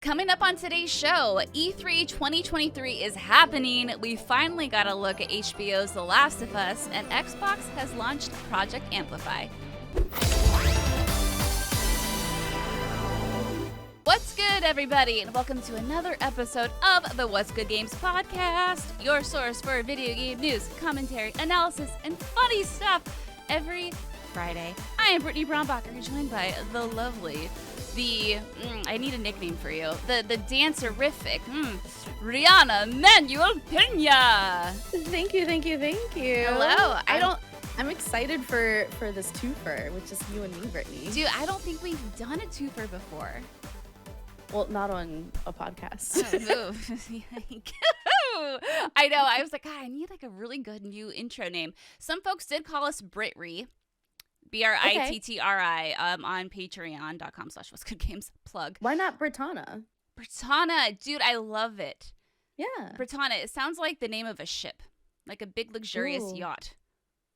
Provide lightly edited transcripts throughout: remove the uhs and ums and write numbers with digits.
Coming up on today's show, E3 2023 is happening. We finally got a look at HBO's The Last of Us, and Xbox has launched Project Amplify. What's good, everybody, and welcome to another episode of the What's Good Games podcast, your source for video game news, commentary, analysis, and funny stuff every Friday. I am Brittany Brombacher, joined by the lovely, I need a nickname for you, the dancerific, Rihanna Manuel Pena. Thank you. Hello. I'm excited for this twofer, which is you and me, Brittany. Dude, I don't think we've done a twofer before. Well, not on a podcast. I know. I was like, God, I need like a really good new intro name. Some folks did call us Britt Ri. Brittri, on patreon.com/what'sgoodgames. Plug. Why not Britannia? Britannia, dude, I love it. Yeah. Britannia, it sounds like the name of a ship, like a big luxurious yacht.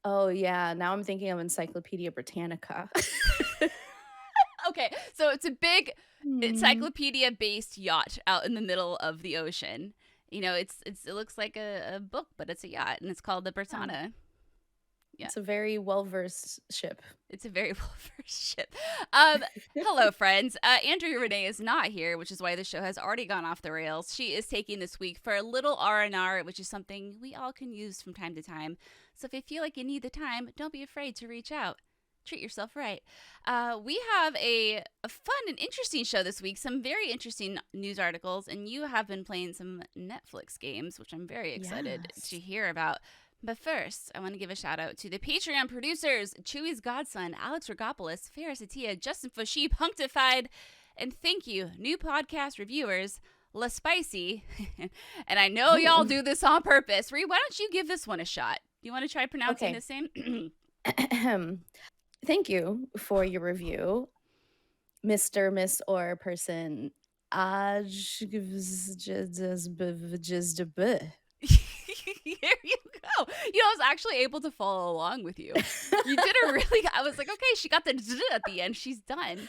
Oh yeah, now I'm thinking of Encyclopedia Britannica. Okay, so it's a big encyclopedia-based yacht out in the middle of the ocean. You know, it looks like a book, but it's a yacht, and it's called the Britannia. Yeah. It's a very well-versed ship. It's a very well-versed ship. Hello, friends. Andrea Renee is not here, which is why the show has already gone off the rails. She is taking this week for a little R&R, which is something we all can use from time to time. So if you feel like you need the time, don't be afraid to reach out. Treat yourself right. We have a fun and interesting show this week, some very interesting news articles, and you have been playing some Netflix games, which I'm very excited to hear about. But first, I want to give a shout out to the Patreon producers, Chewy's Godson, Alex Rigopulos, Faris Attieh, Justin Foshee, Punkdefied, and thank you, new podcast reviewers, La Spicy. And I know y'all do this on purpose. Ree, why don't you give this one a shot? Do you want to try pronouncing the same? Thank you for your review, Mr., Miss, or person. Here you go. You know, I was actually able to follow along with you. You did a really, I was like, okay, she got the at the end. She's done.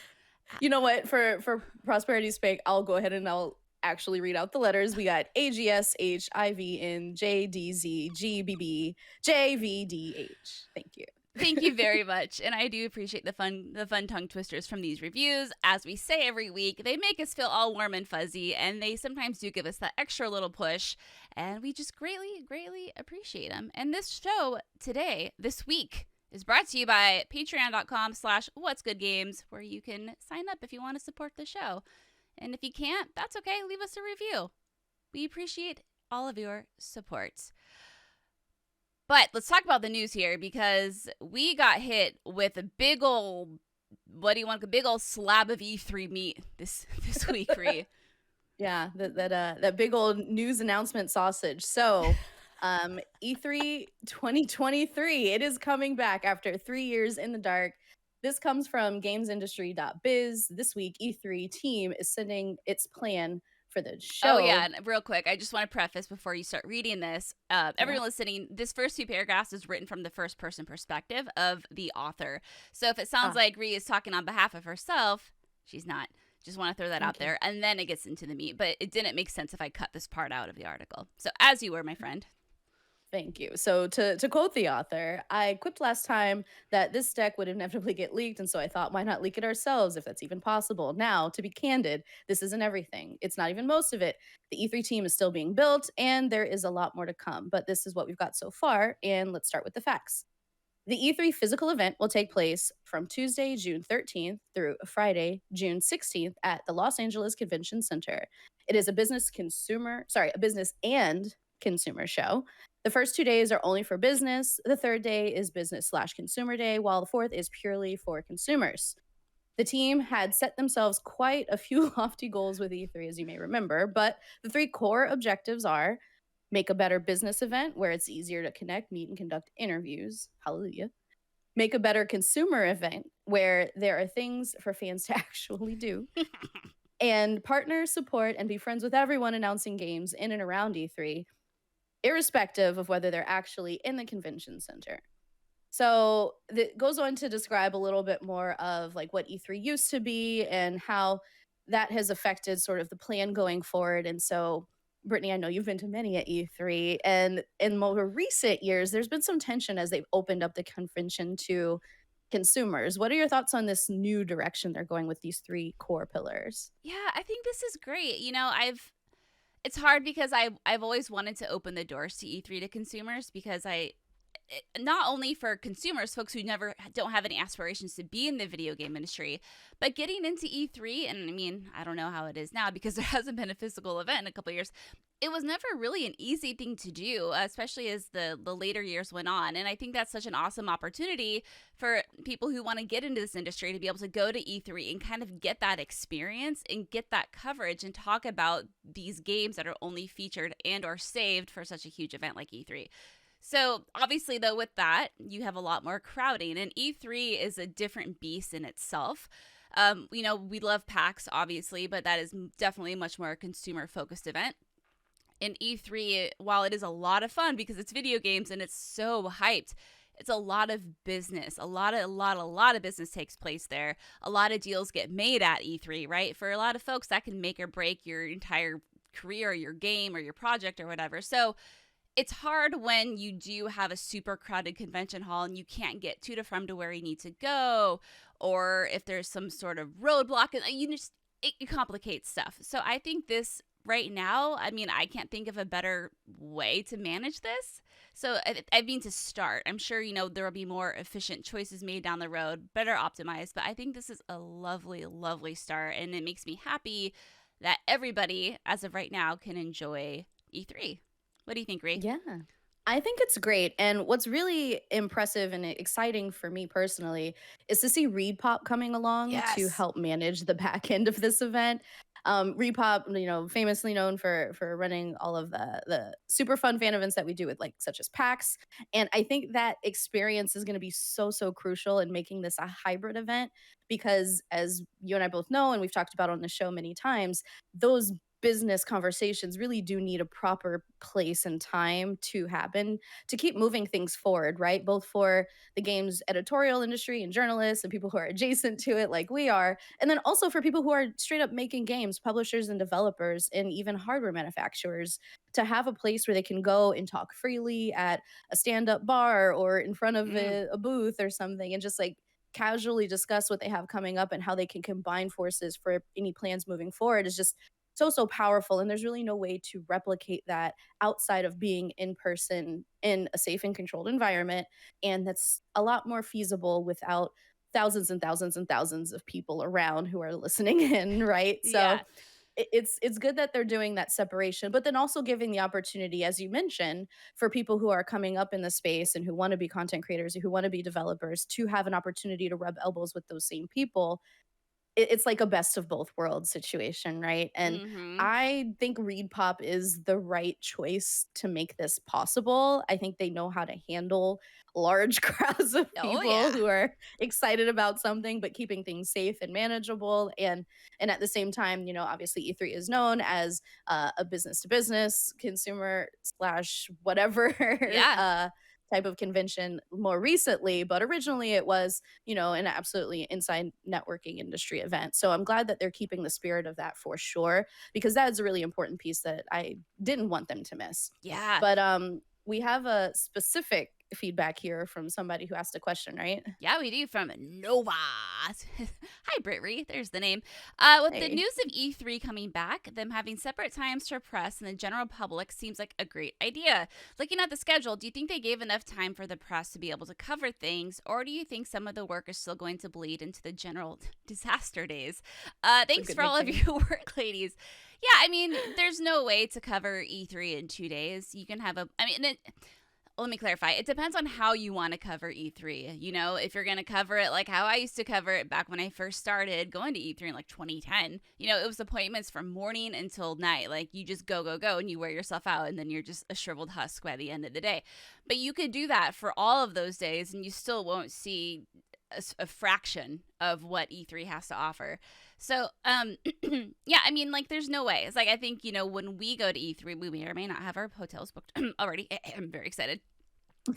You know what? For prosperity's sake, I'll go ahead and I'll actually read out the letters. We got AGSHIVNJDZGBB JVDH. Thank you. Thank you very much. And I do appreciate the fun tongue twisters from these reviews. As we say every week, they make us feel all warm and fuzzy, and they sometimes do give us that extra little push, and we just greatly, greatly appreciate them. And this show today, this week, is brought to you by patreon.com/what'sgoodgames, where you can sign up if you want to support the show. And if you can't, that's okay. Leave us a review. We appreciate all of your support. But let's talk about the news here, because we got hit with a big old, a big old slab of E3 meat this week, Ree. Yeah, that big old news announcement sausage. So, E3 2023, it is coming back after 3 years in the dark. This comes from gamesindustrybiz. This week, E3 team is sending its plan for the show. Oh yeah, and real quick, I just want to preface before you start reading this. Everyone listening, this first two paragraphs is written from the first person perspective of the author. So if it sounds like Ree is talking on behalf of herself, she's not. Just want to throw that out there, and then it gets into the meat. But it didn't make sense if I cut this part out of the article. So as you were, my friend. Thank you. So to quote the author, I quipped last time that this deck would inevitably get leaked, and so I thought, why not leak it ourselves if that's even possible? Now, to be candid, this isn't everything. It's not even most of it. The E3 team is still being built, and there is a lot more to come, but this is what we've got so far, and let's start with the facts. The E3 physical event will take place from Tuesday, June 13th through Friday, June 16th at the Los Angeles Convention Center. It is a business and consumer show. The first 2 days are only for business. The third day is business/consumer day, while the fourth is purely for consumers. The team had set themselves quite a few lofty goals with E3, as you may remember, but the three core objectives are: make a better business event where it's easier to connect, meet, and conduct interviews. Hallelujah. Make a better consumer event where there are things for fans to actually do. And partner, support, and be friends with everyone announcing games in and around E3, irrespective of whether they're actually in the convention center. So it goes on to describe a little bit more of like what E3 used to be and how that has affected sort of the plan going forward. And so, Brittany, I know you've been to many at E3, and in more recent years, there's been some tension as they've opened up the convention to consumers. What are your thoughts on this new direction they're going with these three core pillars? Yeah, I think this is great. It's hard because I've always wanted to open the doors to E3 to consumers because not only for consumers, folks who never don't have any aspirations to be in the video game industry, but getting into E3, and I mean, I don't know how it is now because there hasn't been a physical event in a couple of years. It was never really an easy thing to do, especially as the later years went on. And I think that's such an awesome opportunity for people who want to get into this industry to be able to go to E3 and kind of get that experience and get that coverage and talk about these games that are only featured and or saved for such a huge event like E3. So obviously, though, with that, you have a lot more crowding, and E3 is a different beast in itself. We love PAX, obviously, but that is definitely a much more consumer-focused event. In E3, while it is a lot of fun because it's video games and it's so hyped, it's a lot of business. A lot of business takes place there. A lot of deals get made at E3, right? For a lot of folks, that can make or break your entire career, or your game, or your project, or whatever. So it's hard when you do have a super crowded convention hall and you can't get to and from to where you need to go, or if there's some sort of roadblock, and it complicates stuff. So I think this right now, I mean, I can't think of a better way to manage this. So I mean, to start, I'm sure, there will be more efficient choices made down the road, better optimized, but I think this is a lovely, lovely start, and it makes me happy that everybody, as of right now, can enjoy E3. What do you think, Ri? Yeah. I think it's great. And what's really impressive and exciting for me personally is to see Repop coming along to Yes. help manage the back end of this event. Repop, famously known for running all of the super fun fan events that we do with like such as PAX. And I think that experience is going to be so crucial in making this a hybrid event because as you and I both know, and we've talked about on the show many times, those business conversations really do need a proper place and time to happen to keep moving things forward, right? Both for the game's editorial industry and journalists and people who are adjacent to it, like we are, and then also for people who are straight up making games, publishers and developers, and even hardware manufacturers, to have a place where they can go and talk freely at a stand up bar or in front of Mm. a booth or something and just like casually discuss what they have coming up and how they can combine forces for any plans moving forward is just so powerful, and there's really no way to replicate that outside of being in person in a safe and controlled environment, and that's a lot more feasible without thousands and thousands and thousands of people around who are listening in, right? So Yeah. it's good that they're doing that separation, but then also giving the opportunity, as you mentioned, for people who are coming up in the space and who want to be content creators, who want to be developers, to have an opportunity to rub elbows with those same people. It's like a best of both worlds situation, right? And Mm-hmm. I think Reed Pop is the right choice to make this possible. I think they know how to handle large crowds of Oh, people yeah. who are excited about something but keeping things safe and manageable, and at the same time, obviously E3 is known as a business to business consumer slash whatever Yeah. type of convention more recently, but originally it was, an absolutely inside networking industry event. So I'm glad that they're keeping the spirit of that for sure, because that is a really important piece that I didn't want them to miss. Yeah. But we have a specific feedback here from somebody who asked a question, right? Yeah, we do from Nova. Hi, Britt Ri. There's the name. With the Hey. news of E3 coming back, them having separate times for press and the general public seems like a great idea. Looking at the schedule, do you think they gave enough time for the press to be able to cover things, or do you think some of the work is still going to bleed into the general disaster days? It's a Thanks good for all of nickname. your work, ladies. Yeah, I mean, there's no way to cover E3 in 2 days. You can have let me clarify. It depends on how you want to cover E3. If you're going to cover it like how I used to cover it back when I first started going to E3 in like 2010, it was appointments from morning until night. Like you just go, and you wear yourself out, and then you're just a shriveled husk by the end of the day. But you could do that for all of those days, and you still won't see a fraction of what E3 has to offer. So, yeah, I mean, like, there's no way. It's like, I think, when we go to E3, we may or may not have our hotels booked already. I'm very excited.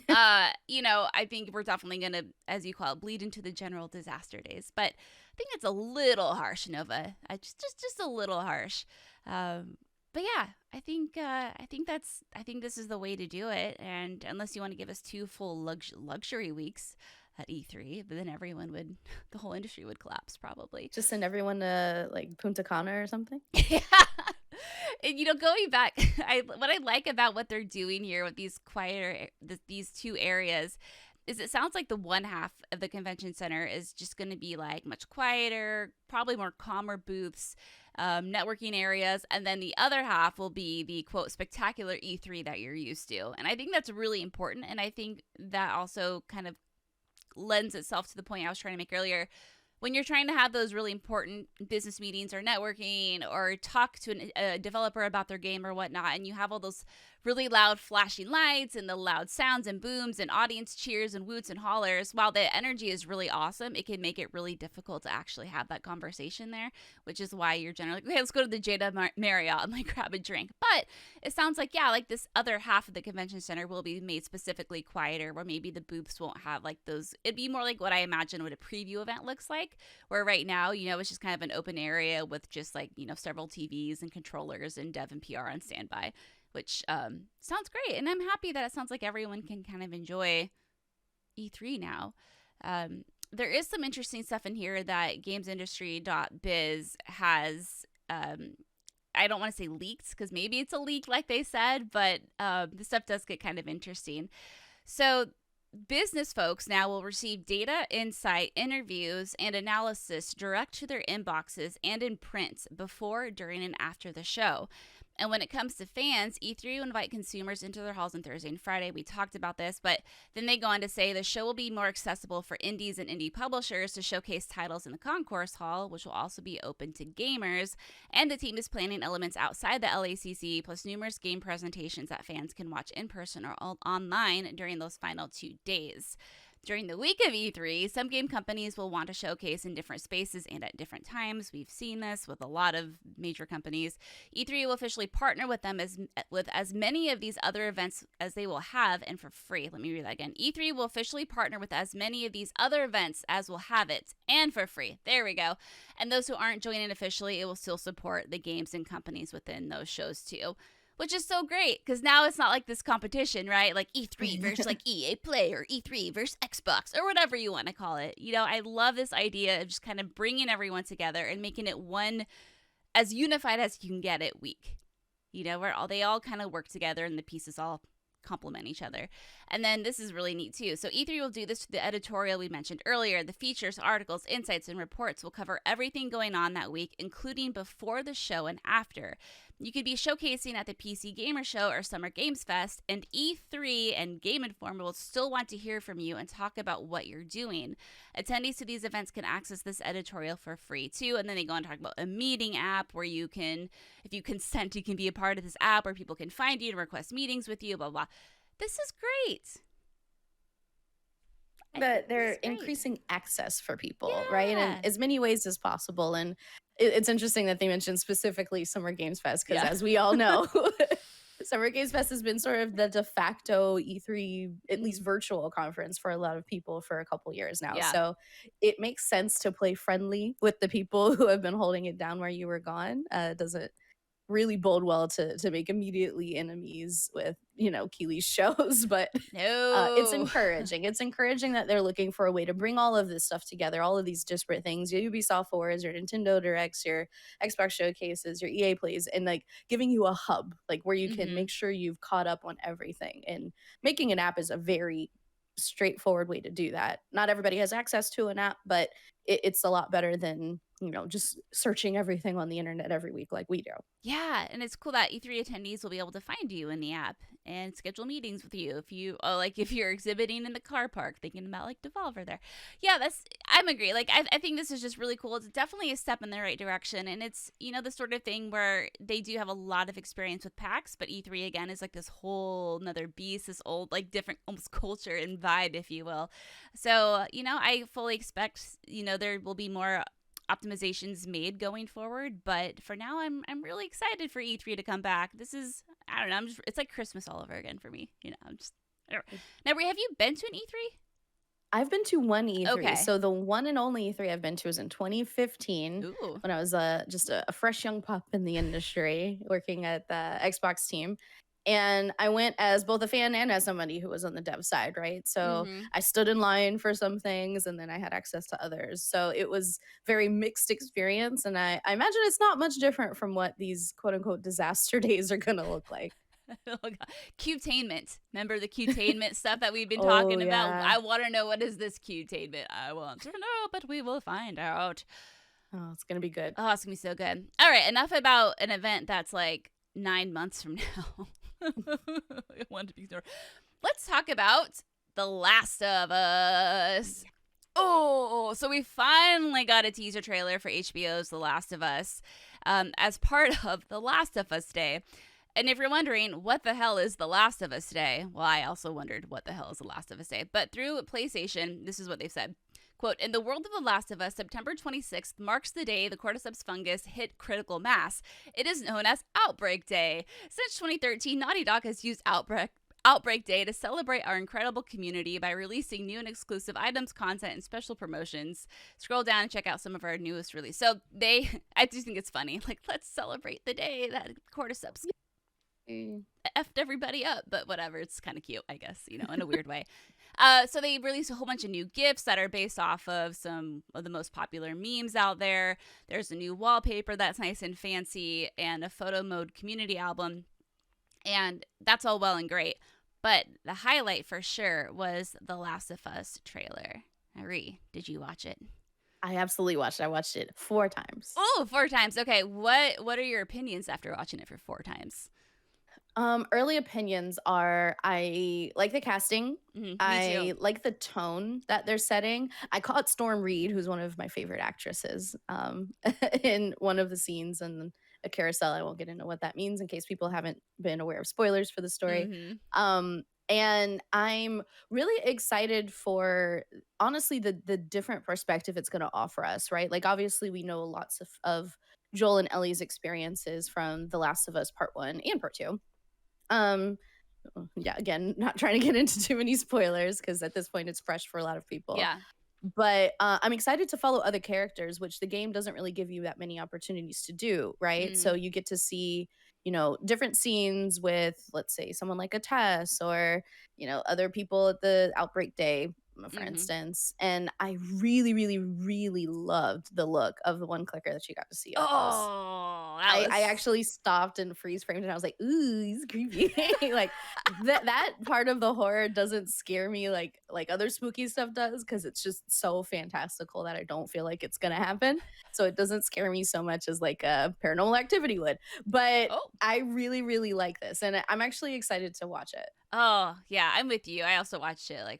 I think we're definitely gonna, as you call it, bleed into the general disaster days. But I think it's a little harsh, Nova. Just a little harsh. But yeah, I think this is the way to do it. And unless you want to give us two full luxury weeks at E3, but then the whole industry would collapse probably. Just send everyone to like Punta Cana or something. Yeah. And going back, what I like about what they're doing here with these these two areas is it sounds like the one half of the convention center is just going to be like much quieter, probably more calmer booths, networking areas, and then the other half will be the quote spectacular E3 that you're used to. And I think that's really important, and I think that also kind of lends itself to the point I was trying to make earlier. When you're trying to have those really important business meetings or networking or talk to a developer about their game or whatnot, and you have all those really loud flashing lights and the loud sounds and booms and audience cheers and woots and hollers, while the energy is really awesome, it can make it really difficult to actually have that conversation there, which is why you're generally like, okay, let's go to the Jada Marriott and like grab a drink. But it sounds like, yeah, like this other half of the convention center will be made specifically quieter, where maybe the booths won't have like those. It'd be more like what I imagine what a preview event looks like, where right now, it's just kind of an open area with just like, several TVs and controllers and dev and PR on standby, which sounds great. And I'm happy that it sounds like everyone can kind of enjoy E3 now. There is some interesting stuff in here that gamesindustry.biz has. I don't want to say leaked because maybe it's a leak like they said, but the stuff does get kind of interesting. So business folks now will receive data, insight, interviews, and analysis direct to their inboxes and in print before, during, and after the show. And when it comes to fans, E3 will invite consumers into their halls on Thursday and Friday. We talked about this, but then they go on to say the show will be more accessible for indies and indie publishers to showcase titles in the concourse hall, which will also be open to gamers. And the team is planning elements outside the LACC, plus numerous game presentations that fans can watch in person or online during those final 2 days. During the week of E3, some game companies will want to showcase in different spaces and at different times. We've seen this with a lot of major companies. E3 will officially partner with them with as many of these other events as they will have, and for free. Let me read that again. E3 will officially partner with as many of these other events as will have it, and for free. There we go. And those who aren't joining officially, it will still support the games and companies within those shows too. Which is so great, because now it's not like this competition, right? Like E3 versus like EA Play, or E3 versus Xbox, or whatever you want to call it. I love this idea of just kind of bringing everyone together and making it one as unified as you can get it week. Where they all kind of work together and the pieces all complement each other. And then this is really neat too. So E3 will do this to the editorial we mentioned earlier. The features, articles, insights, and reports will cover everything going on that week, including before the show and after. You could be showcasing at the PC Gamer Show or Summer Games Fest, and E3 and Game Informer will still want to hear from you and talk about what you're doing. Attendees to these events can access this editorial for free too, and then they go on to talk about a meeting app where you can, if you consent, you can be a part of this app where people can find you and request meetings with you, blah, blah. This is great. That they're increasing access for people, Yeah. right? And in as many ways as possible. And it's interesting that they mentioned specifically Summer Games Fest, because as we all know, Summer Games Fest has been sort of the de facto E3, at least virtual conference for a lot of people for a couple years now. Yeah. So it makes sense to play friendly with the people who have been holding it down while you were gone. Doesn't really bode well to make immediately enemies with Keely's shows, but No. it's encouraging. It's encouraging that they're looking for a way to bring all of this stuff together, all of these disparate things, your Ubisoft Forwards, your Nintendo Directs, your Xbox showcases, your EA Plays, and like giving you a hub, like where you can make sure you've caught up on everything. And making an app is a very straightforward way to do that. Not everybody has access to an app, but it's a lot better than just searching everything on the internet every week like we do. Yeah, and it's cool that E3 attendees will be able to find you in the app and schedule meetings with you if you're exhibiting in the car park, thinking about like Devolver there. Yeah, I'm agree. Like I think this is just really cool. It's definitely a step in the right direction, and it's the sort of thing where they do have a lot of experience with PAX, but E3 again is like this whole another beast, this old like different almost culture and vibe, if you will. So I fully expect there will be more optimizations made going forward, but for now I'm really excited for E3 to come back. This is, I don't know, it's like Christmas all over again for me. I'm just Now, Brie, have you been to an E3? I've been to one E3. Okay. So the one and only E3 I've been to was in 2015 Ooh. when I was just a fresh young pup in the industry working at the Xbox team. And I went as both a fan and as somebody who was on the dev side, right? So Mm-hmm. I stood in line for some things and then I had access to others. So it was very mixed experience. And I imagine it's not much different from what these quote unquote disaster days are going to look like. Oh, God. Cutainment. Remember the cutainment stuff that we've been Oh, talking about? yeah. I want to know, what is this cutainment? I want to know, but we will find out. Oh, it's going to be good. Oh, it's going to be so good. All right, enough about an event that's like 9 months from now. I want to be sure. Let's talk about The Last of Us. Oh, so we finally got a teaser trailer for HBO's The Last of Us as part of The Last of Us Day. And if you're wondering, what the hell is The Last of Us Day? Well, I also wondered, what the hell is The Last of Us Day? But through PlayStation, this is what they've said. Quote, in the world of The Last of Us, September 26th marks the day the cordyceps fungus hit critical mass. It is known as Outbreak Day. Since 2013, Naughty Dog has used Outbreak Day to celebrate our incredible community by releasing new and exclusive items, content, and special promotions. Scroll down and check out some of our newest release. So I do think it's funny. Like, let's celebrate the day that cordyceps effed everybody up, but whatever. It's kind of cute, I guess, in a weird way. So they released a whole bunch of new GIFs that are based off of some of the most popular memes out there. There's a new wallpaper that's nice and fancy and a photo mode community album. And that's all well and great. But the highlight for sure was the Last of Us trailer. Ri, did you watch it? I absolutely watched it. I watched it 4 times. Oh, 4 times. Okay. What are your opinions after watching it for 4 times? Early opinions are I like the casting. Me I too. like the tone that they're setting. I caught Storm Reed, who's one of my favorite actresses, in one of the scenes in a carousel. I won't get into what that means in case people haven't been aware of spoilers for the story. And I'm really excited for honestly the different perspective it's going to offer us, right? Like obviously we know lots of Joel and Ellie's experiences from The Last of Us Part 1 and Part 2. Yeah, again, not trying to get into too many spoilers because at this point it's fresh for a lot of people. Yeah. But I'm excited to follow other characters, which the game doesn't really give you that many opportunities to do, right? So you get to see, different scenes with, let's say, someone like a Tess or, other people at the Outbreak Day, for instance. And I really, really, really loved the look of the one clicker that you got to see on Tess. Oh, I actually stopped and freeze framed and I was like, ooh, he's creepy. Like that part of the horror doesn't scare me like other spooky stuff does because it's just so fantastical that I don't feel like it's gonna happen. So it doesn't scare me so much as like a Paranormal Activity would. But I really, really like this and I'm actually excited to watch it. Oh, yeah, I'm with you. I also watched it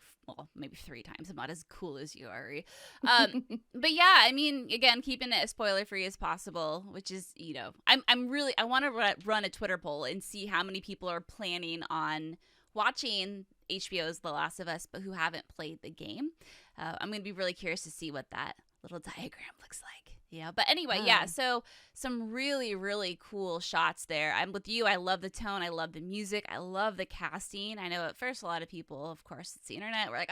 maybe 3 times. I'm not as cool as you, Ari. But yeah, I mean, again, keeping it as spoiler free as possible, which is, I want to run a Twitter poll and see how many people are planning on watching HBO's The Last of Us, but who haven't played the game. I'm going to be really curious to see what that little diagram looks like. Yeah, but anyway, yeah, so some really, really cool shots there. I'm with you. I love the tone. I love the music. I love the casting. I know at first a lot of people, of course, it's the internet, we're like,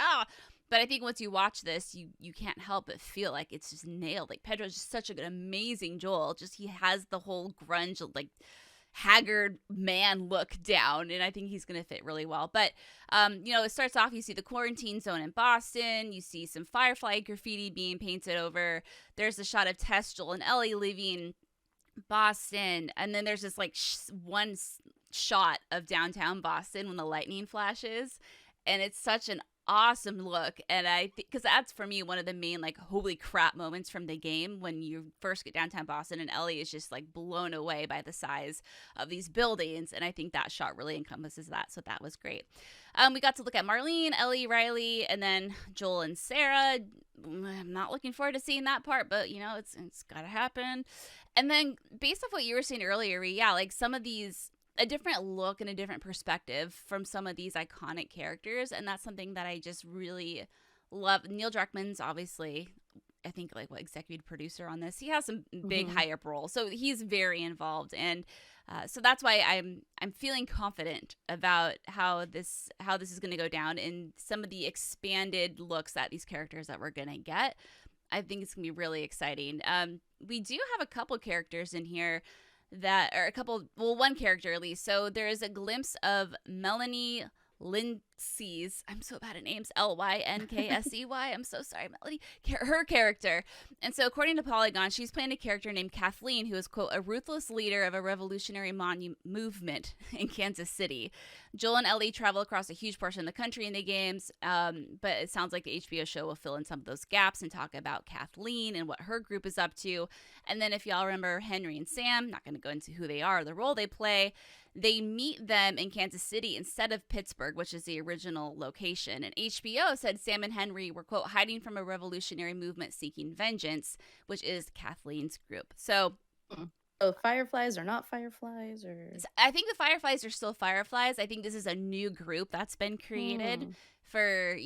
but I think once you watch this, you can't help but feel like it's just nailed. Like Pedro's just such an amazing Joel. Just he has the whole grunge, like haggard man look down, and I think he's going to fit really well. But it starts off, you see the quarantine zone in Boston, you see some Firefly graffiti being painted over, there's a shot of Tess, Joel, and Ellie leaving Boston, and then there's this like one shot of downtown Boston when the lightning flashes, and it's such an awesome look. And I think because that's for me one of the main like holy crap moments from the game, when you first get downtown Boston and Ellie is just like blown away by the size of these buildings, and I think that shot really encompasses that, so that was great. We got to look at Marlene, Ellie, Riley, and then Joel and Sarah. I'm not looking forward to seeing that part, but it's gotta happen. And then based off what you were saying earlier, yeah, like some of these, a different look and a different perspective from some of these iconic characters, and that's something that I just really love. Neil Druckmann's obviously I think like what executive producer on this. He has some big Mm-hmm. high up role, so he's very involved, and so that's why I'm feeling confident about how this is going to go down, and some of the expanded looks at these characters that we're going to get. I think it's gonna be really exciting. We do have a couple characters in here that are one character at least. So there is a glimpse of Melanie Lindsay's, I'm so bad at names, Lynksey. I'm so sorry, Melody. Her character. And so, according to Polygon, she's playing a character named Kathleen, who is, quote, a ruthless leader of a revolutionary movement in Kansas City. Joel and Ellie travel across a huge portion of the country in the games, but it sounds like the HBO show will fill in some of those gaps and talk about Kathleen and what her group is up to. And then, if y'all remember Henry and Sam, not going to go into who they are, the role they play, they meet them in Kansas City instead of Pittsburgh, which is the original location. And HBO said Sam and Henry were, quote, hiding from a revolutionary movement seeking vengeance, which is Kathleen's group. So, oh, fireflies are not fireflies, or I think the fireflies are still fireflies. I think this is a new group that's been created for,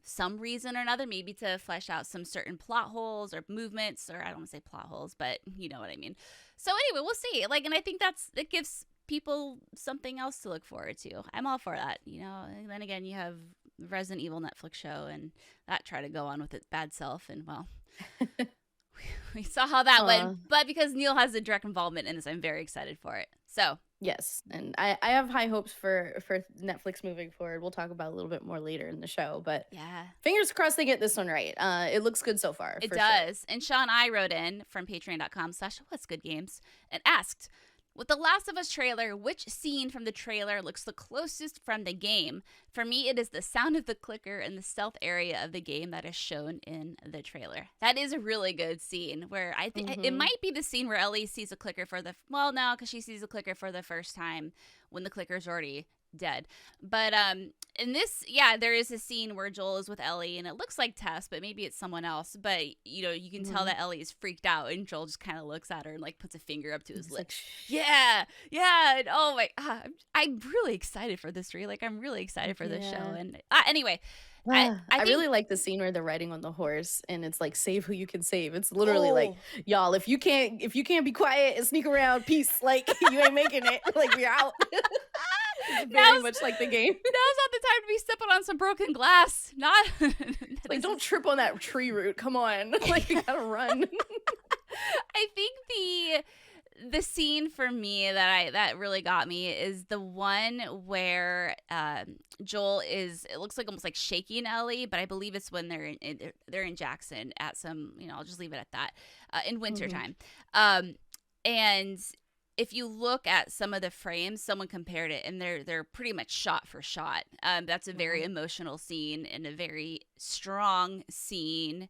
some reason or another, maybe to flesh out some certain plot holes or movements, or I don't want to say plot holes, but you know what I mean. So anyway, we'll see. And I think it gives people something else to look forward to. I'm all for that, And then again, you have the Resident Evil Netflix show, and that tried to go on with its bad self, and well, we saw how that went. But because Neil has a direct involvement in this, I'm very excited for it. So yes, and I have high hopes for Netflix moving forward. We'll talk about it a little bit more later in the show, but yeah, fingers crossed they get this one right. It looks good so far. It for does. Sure. And Sean I wrote in from patreon.com/whatsgoodgames and asked, with the Last of Us trailer, which scene from the trailer looks the closest from the game? For me, it is the sound of the clicker in the stealth area of the game that is shown in the trailer. That is a really good scene where I think it might be the scene where Ellie sees a clicker no, because she sees a clicker for the first time when the clicker's already dead. But in this, there is a scene where Joel is with Ellie, and it looks like Tess, but maybe it's someone else. But you can tell that Ellie is freaked out, and Joel just kind of looks at her and like puts a finger up to his lips. Yeah. And oh my, I'm really excited for this. I'm really excited for this show. And anyway. I really like the scene where they're riding on the horse, and it's like, save who you can save. It's literally like, y'all, if you can't be quiet and sneak around, peace. Like, you ain't making it. Like, we're out. It's very much like the game. Now's not the time to be stepping on some broken glass. Not like, don't trip on that tree root. Come on. Like, you gotta run. I think the scene for me that really got me is the one where Joel is, it looks like almost like shaking Ellie, but I believe it's when they're in Jackson at some, I'll just leave it at that, in wintertime. And if you look at some of the frames, someone compared it, and they're pretty much shot for shot. That's a very emotional scene and a very strong scene,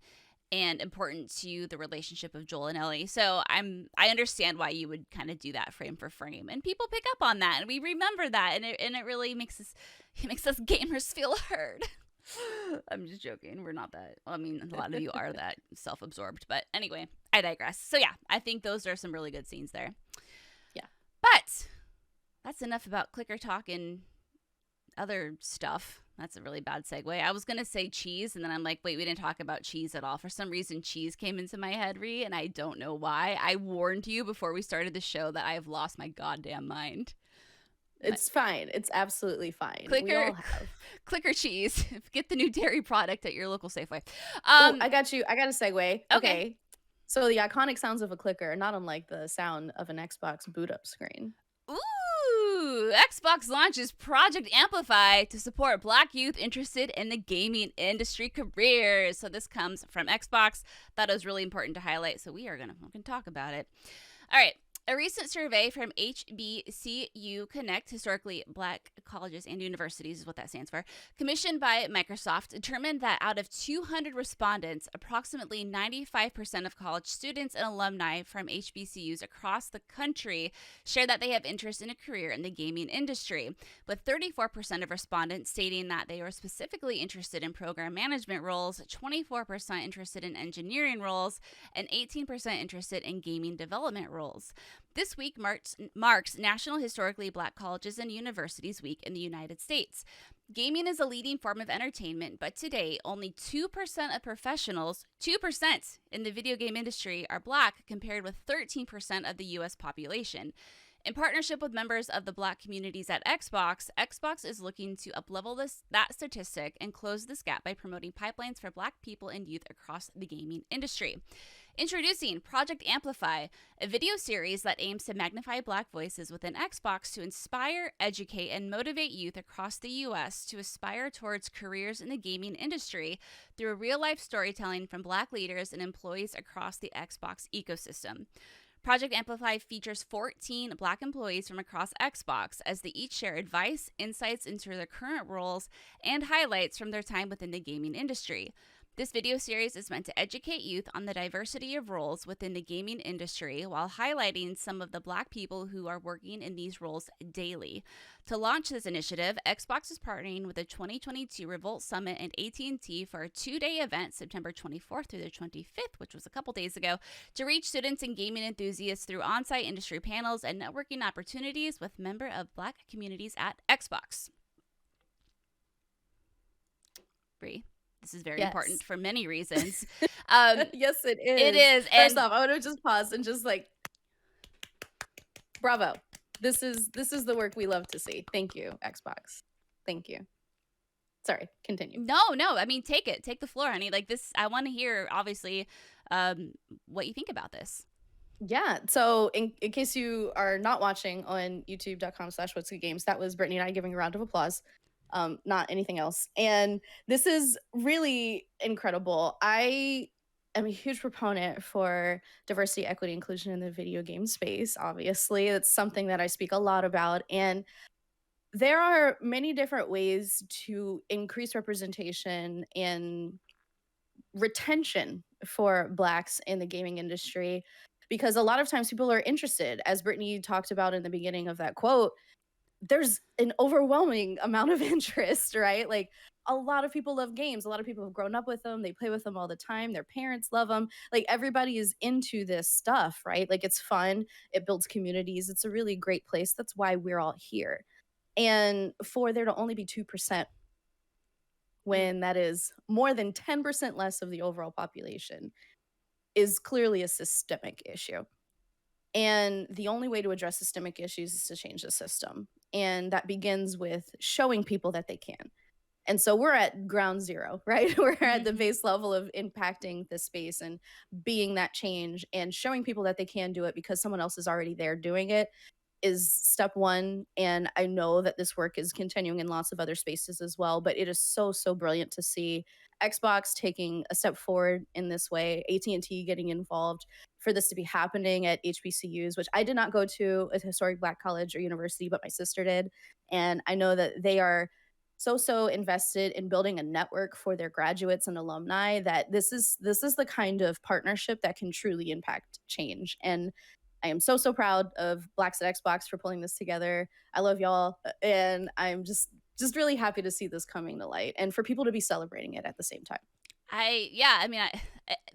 and important to the relationship of Joel and Ellie. So I understand why you would kind of do that frame for frame, and people pick up on that, and we remember that, and it really makes us gamers feel heard. I'm just joking. We're not that. Well, I mean, a lot of you are that self-absorbed, but anyway, I digress. So yeah, I think those are some really good scenes there. Yeah, but that's enough about clicker talk and other stuff. That's a really bad segue. I was going to say cheese, and then I'm like, wait, we didn't talk about cheese at all. For some reason, cheese came into my head, Ri, and I don't know why. I warned you before we started the show that I have lost my goddamn mind. It's fine. It's absolutely fine. Clicker cheese. Get the new dairy product at your local Safeway. I got you. I got a segue. Okay. So the iconic sounds of a clicker, not unlike the sound of an Xbox boot up screen. Ooh, Xbox launches Project Amplify to support Black youth interested in the gaming industry careers. So this comes from Xbox. Thought it was really important to highlight, so we are gonna talk about it. All right. A recent survey from HBCU Connect, historically Black colleges and universities is what that stands for, commissioned by Microsoft, determined that out of 200 respondents, approximately 95% of college students and alumni from HBCUs across the country share that they have interest in a career in the gaming industry, with 34% of respondents stating that they were specifically interested in program management roles, 24% interested in engineering roles, and 18% interested in gaming development roles. This week marks National Historically Black Colleges and Universities Week in the United States. Gaming is a leading form of entertainment, but today only 2% of professionals, 2% in the video game industry, are Black, compared with 13% of the US population. In partnership with members of the Black communities at Xbox, Xbox is looking to uplevel that statistic and close this gap by promoting pipelines for Black people and youth across the gaming industry. Introducing Project Amplify, a video series that aims to magnify Black voices within Xbox to inspire, educate, and motivate youth across the U.S. to aspire towards careers in the gaming industry through real-life storytelling from Black leaders and employees across the Xbox ecosystem. Project Amplify features 14 Black employees from across Xbox as they each share advice, insights into their current roles, and highlights from their time within the gaming industry. This video series is meant to educate youth on the diversity of roles within the gaming industry while highlighting some of the Black people who are working in these roles daily. To launch this initiative, Xbox is partnering with the 2022 Revolt Summit and AT&T for a 2-day event, September 24th through the 25th, which was a couple days ago, to reach students and gaming enthusiasts through on-site industry panels and networking opportunities with member of Black communities at Xbox. Bree. This is very important for many reasons. Yes, it is. It is. First off, I want to just pause and just bravo. This is the work we love to see. Thank you, Xbox. Thank you. Sorry, continue. No. I mean, take it. Take the floor, honey. I want to hear, obviously, what you think about this. Yeah. So in case you are not watching on youtube.com/whatsgoodgames, that was Brittany and I giving a round of applause. Not anything else. And this is really incredible. I am a huge proponent for diversity, equity, inclusion in the video game space. Obviously, it's something that I speak a lot about. And there are many different ways to increase representation and retention for Blacks in the gaming industry, because a lot of times people are interested, as Brittany talked about in the beginning of that quote. There's an overwhelming amount of interest, right? Like, a lot of people love games. A lot of people have grown up with them. They play with them all the time. Their parents love them. Like, everybody is into this stuff, right? Like, it's fun. It builds communities. It's a really great place. That's why we're all here. And for there to only be 2%, when that is more than 10% less of the overall population, is clearly a systemic issue. And the only way to address systemic issues is to change the system. And that begins with showing people that they can. And so we're at ground zero, right? We're at the base level of impacting the space and being that change and showing people that they can do it because someone else is already there doing it is step one. And I know that this work is continuing in lots of other spaces as well, but it is so, so brilliant to see Xbox taking a step forward in this way, AT&T getting involved for this to be happening at HBCUs, which I did not go to a historic Black college or university, but my sister did. And I know that they are so invested in building a network for their graduates and alumni that this is the kind of partnership that can truly impact change. And I am so proud of Blacks at Xbox for pulling this together. I love y'all, and I'm just really happy to see this coming to light and for people to be celebrating it at the same time.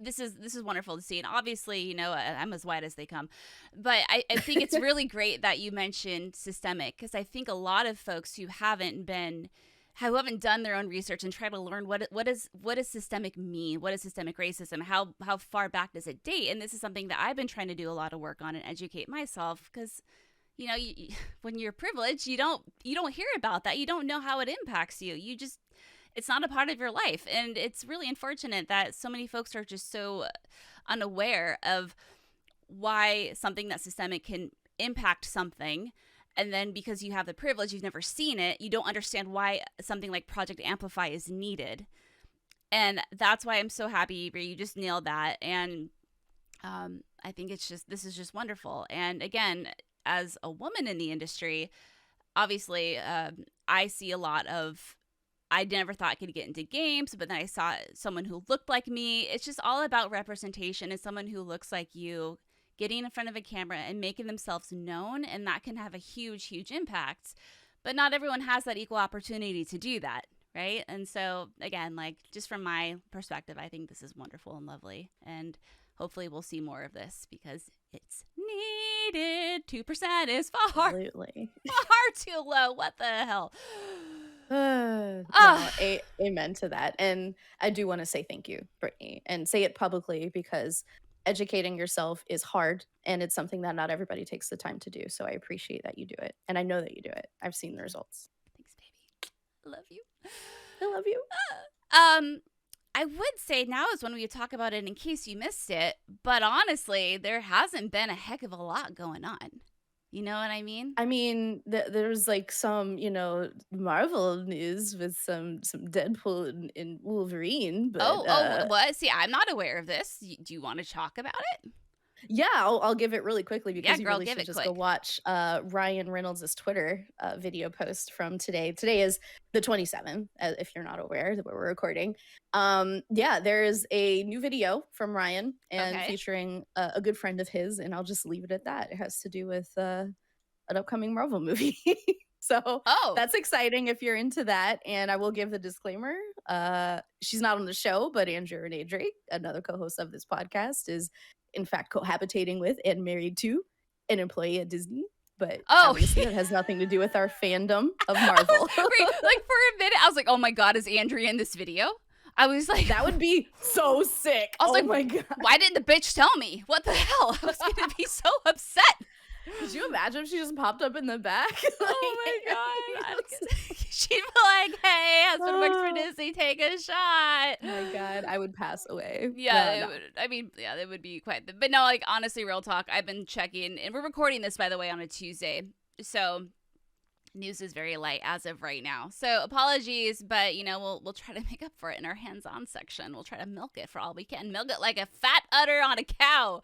This is wonderful to see, and obviously, I'm as white as they come, but I think it's really great that you mentioned systemic, because I think a lot of folks who haven't done their own research and try to learn what does systemic mean, what is systemic racism, how far back does it date, and this is something that I've been trying to do a lot of work on and educate myself, because when you're privileged, you don't hear about that, you don't know how it impacts you, it's not a part of your life. And it's really unfortunate that so many folks are just so unaware of why something that's systemic can impact something. And then because you have the privilege, you've never seen it, you don't understand why something like Project Amplify is needed. And that's why I'm so happy, Brie, you just nailed that. And I think this is just wonderful. And again, as a woman in the industry, obviously, I see a lot of, I never thought I could get into games, but then I saw someone who looked like me. It's just all about representation and someone who looks like you getting in front of a camera and making themselves known, and that can have a huge impact. But not everyone has that equal opportunity to do that, right? And so, again, just from my perspective, I think this is wonderful and lovely, and hopefully we'll see more of this because it's needed. 2% is far Absolutely. too low. What the hell? No, amen to that. And I do want to say thank you, Brittany, and say it publicly because educating yourself is hard and it's something that not everybody takes the time to do. So I appreciate that you do it. And I know that you do it. I've seen the results. Thanks, baby. I love you. I love you. I would say now is when we talk about it in case you missed it, but honestly, there hasn't been a heck of a lot going on. You know what I mean? I mean, there's like some, Marvel news with some Deadpool and Wolverine, but what? See, I'm not aware of this. Do you want to talk about it? yeah, I'll give it really quickly because Yeah, you girl, really give should it just quick. go watch Ryan Reynolds' Twitter video post from today. Today is the 27th, if you're not aware that we're recording. Yeah, there is a new video from Ryan and Okay. featuring a good friend of his, and I'll just leave it at that. It has to do with an upcoming Marvel movie. So Oh, that's exciting if you're into that. And I will give the disclaimer. She's not on the show, but Andrea Renee Drake, another co-host of this podcast, is in fact cohabitating with and married to an employee at Disney. But obviously that has nothing to do with our fandom of Marvel. like for a minute, I was like, oh my God, is Andrea in this video? I was like, that would be so sick. I was like, my God. Why didn't the bitch tell me? What the hell? I was going to be so upset. Could you imagine if she just popped up in the back? Oh my God. She'd be like, hey, husband works for Disney, take a shot. Oh my God, I would pass away. Yeah, no. It would be quite. But no, like, honestly, real talk, I've been checking, and we're recording this, by the way, on a Tuesday. So news is very light as of right now. So apologies, but, we'll try to make up for it in our hands-on section. We'll try to milk it for all we can. Milk it like a fat udder on a cow.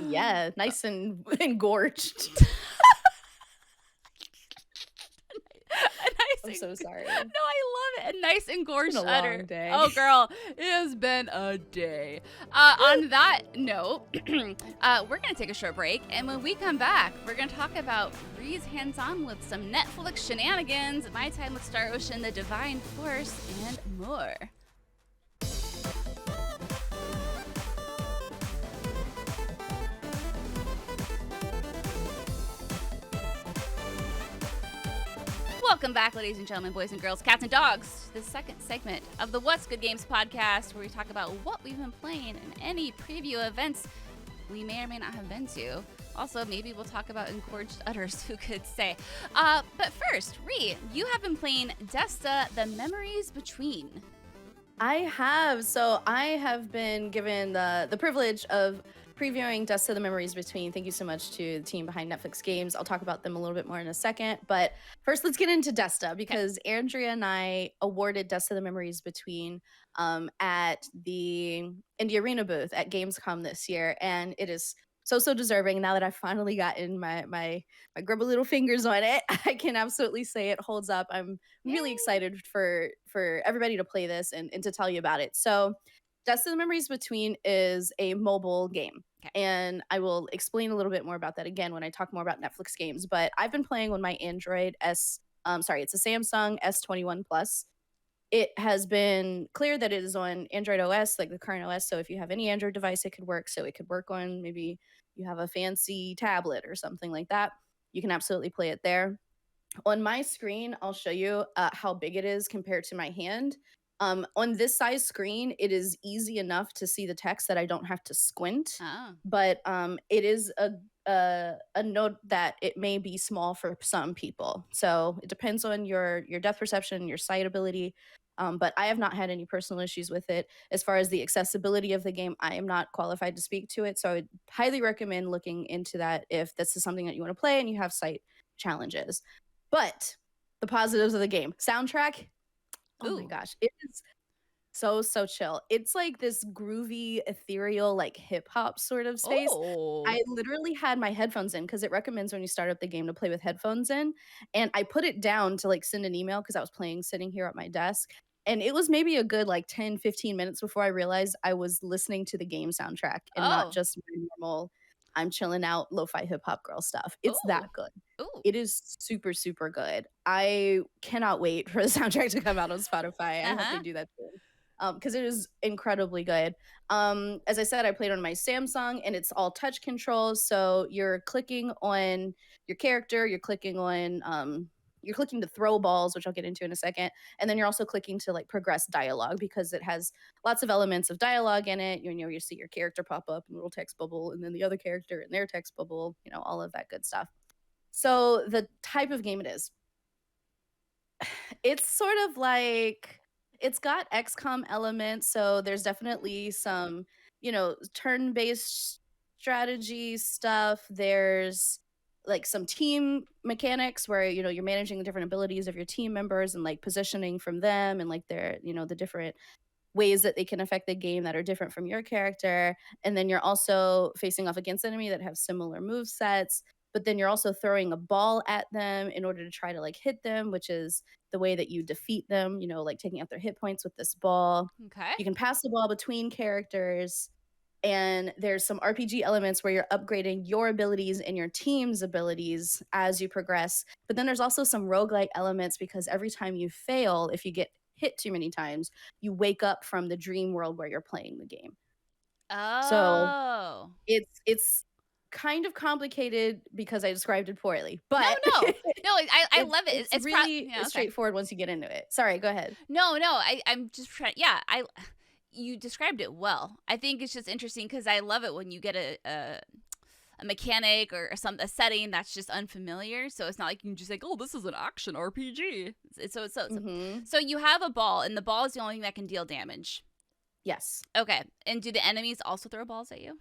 Yeah, nice and engorged. I'm so sorry. No, I love it. A nice engorged it's been a udder. long day. Oh, girl, it has been a day. On that note, we're going to take a short break. And when we come back, we're going to talk about Ri's hands-on with some Netflix shenanigans, My Time with Star Ocean, The Divine Force, and more. Welcome back, ladies and gentlemen, boys and girls, cats and dogs, to the second segment of the What's Good Games podcast, where we talk about what we've been playing and any preview events we may or may not have been to. Also, maybe we'll talk about engorged udders, who could say. But first, Ri, you have been playing Desta, The Memories Between. I have. So I have been given the privilege of previewing Desta, The Memories Between. Thank you so much to the team behind Netflix Games. I'll talk about them a little bit more in a second. But first, let's get into Desta, because Andrea and I awarded Desta, The Memories Between at the Indie Arena booth at Gamescom this year. And it is so deserving. Now that I've finally gotten my grubby little fingers on it, I can absolutely say it holds up. I'm really excited for everybody to play this and to tell you about it. So Desta, The Memories Between is a mobile game. And I will explain a little bit more about that again when I talk more about Netflix games. But I've been playing on my Android it's a Samsung S21 Plus. It has been clear that it is on Android OS, like the current OS. So if you have any Android device, it could work. So it could work on, maybe you have a fancy tablet or something like that. You can absolutely play it there. On my screen, I'll show you how big it is compared to my hand. On this size screen, it is easy enough to see the text that I don't have to squint. But it is a note that it may be small for some people. So it depends on your depth perception, your sight ability. But I have not had any personal issues with it. As far as the accessibility of the game, I am not qualified to speak to it. So I would highly recommend looking into that if this is something that you want to play and you have sight challenges. But the positives of the game. Soundtrack, oh my gosh, it is so chill. It's like this groovy, ethereal, like hip hop sort of space. I literally had my headphones in because it recommends when you start up the game to play with headphones in. And I put it down to like send an email because I was playing sitting here at my desk. And it was maybe a good like 10, 15 minutes before I realized I was listening to the game soundtrack and not just my normal, I'm chilling out, lo-fi hip hop girl stuff. It's that good. It is super good. I cannot wait for the soundtrack to come out on Spotify. I hope they do that soon. Because it is incredibly good. As I said, I played on my Samsung, and it's all touch controls. So you're clicking on your character, you're clicking on you're clicking to throw balls, which I'll get into in a second. And then you're also clicking to like progress dialogue because it has lots of elements of dialogue in it. You know, you see your character pop up in a little text bubble, and then the other character in their text bubble, you know, all of that good stuff. So the type of game it is, it's sort of like it's got XCOM elements, so there's definitely some, you know, turn-based strategy stuff. There's like some team mechanics where, you know, you're managing the different abilities of your team members and like positioning from them and like their, you know, the different ways that they can affect the game that are different from your character. And then you're also facing off against enemy that have similar move sets, but then you're also throwing a ball at them in order to try to like hit them, which is the way that you defeat them, you know, like taking out their hit points with this ball. Okay. You can pass the ball between characters. And there's some RPG elements where you're upgrading your abilities and your team's abilities as you progress. But then there's also some roguelike elements because every time you fail, if you get hit too many times, you wake up from the dream world where you're playing the game. So Oh. it's kind of complicated because I described it poorly, No, but no. No, I love it. it's really Yeah, okay. straightforward once you get into it. Sorry, go ahead. No, no, I'm just trying. Yeah, you described it well. I think it's just interesting because I love it when you get a mechanic or a setting that's just unfamiliar. So it's not like you can just like, oh, this is an action RPG. Mhm. So you have a ball, and the ball is the only thing that can deal damage. Yes. Okay, and do the enemies also throw balls at you?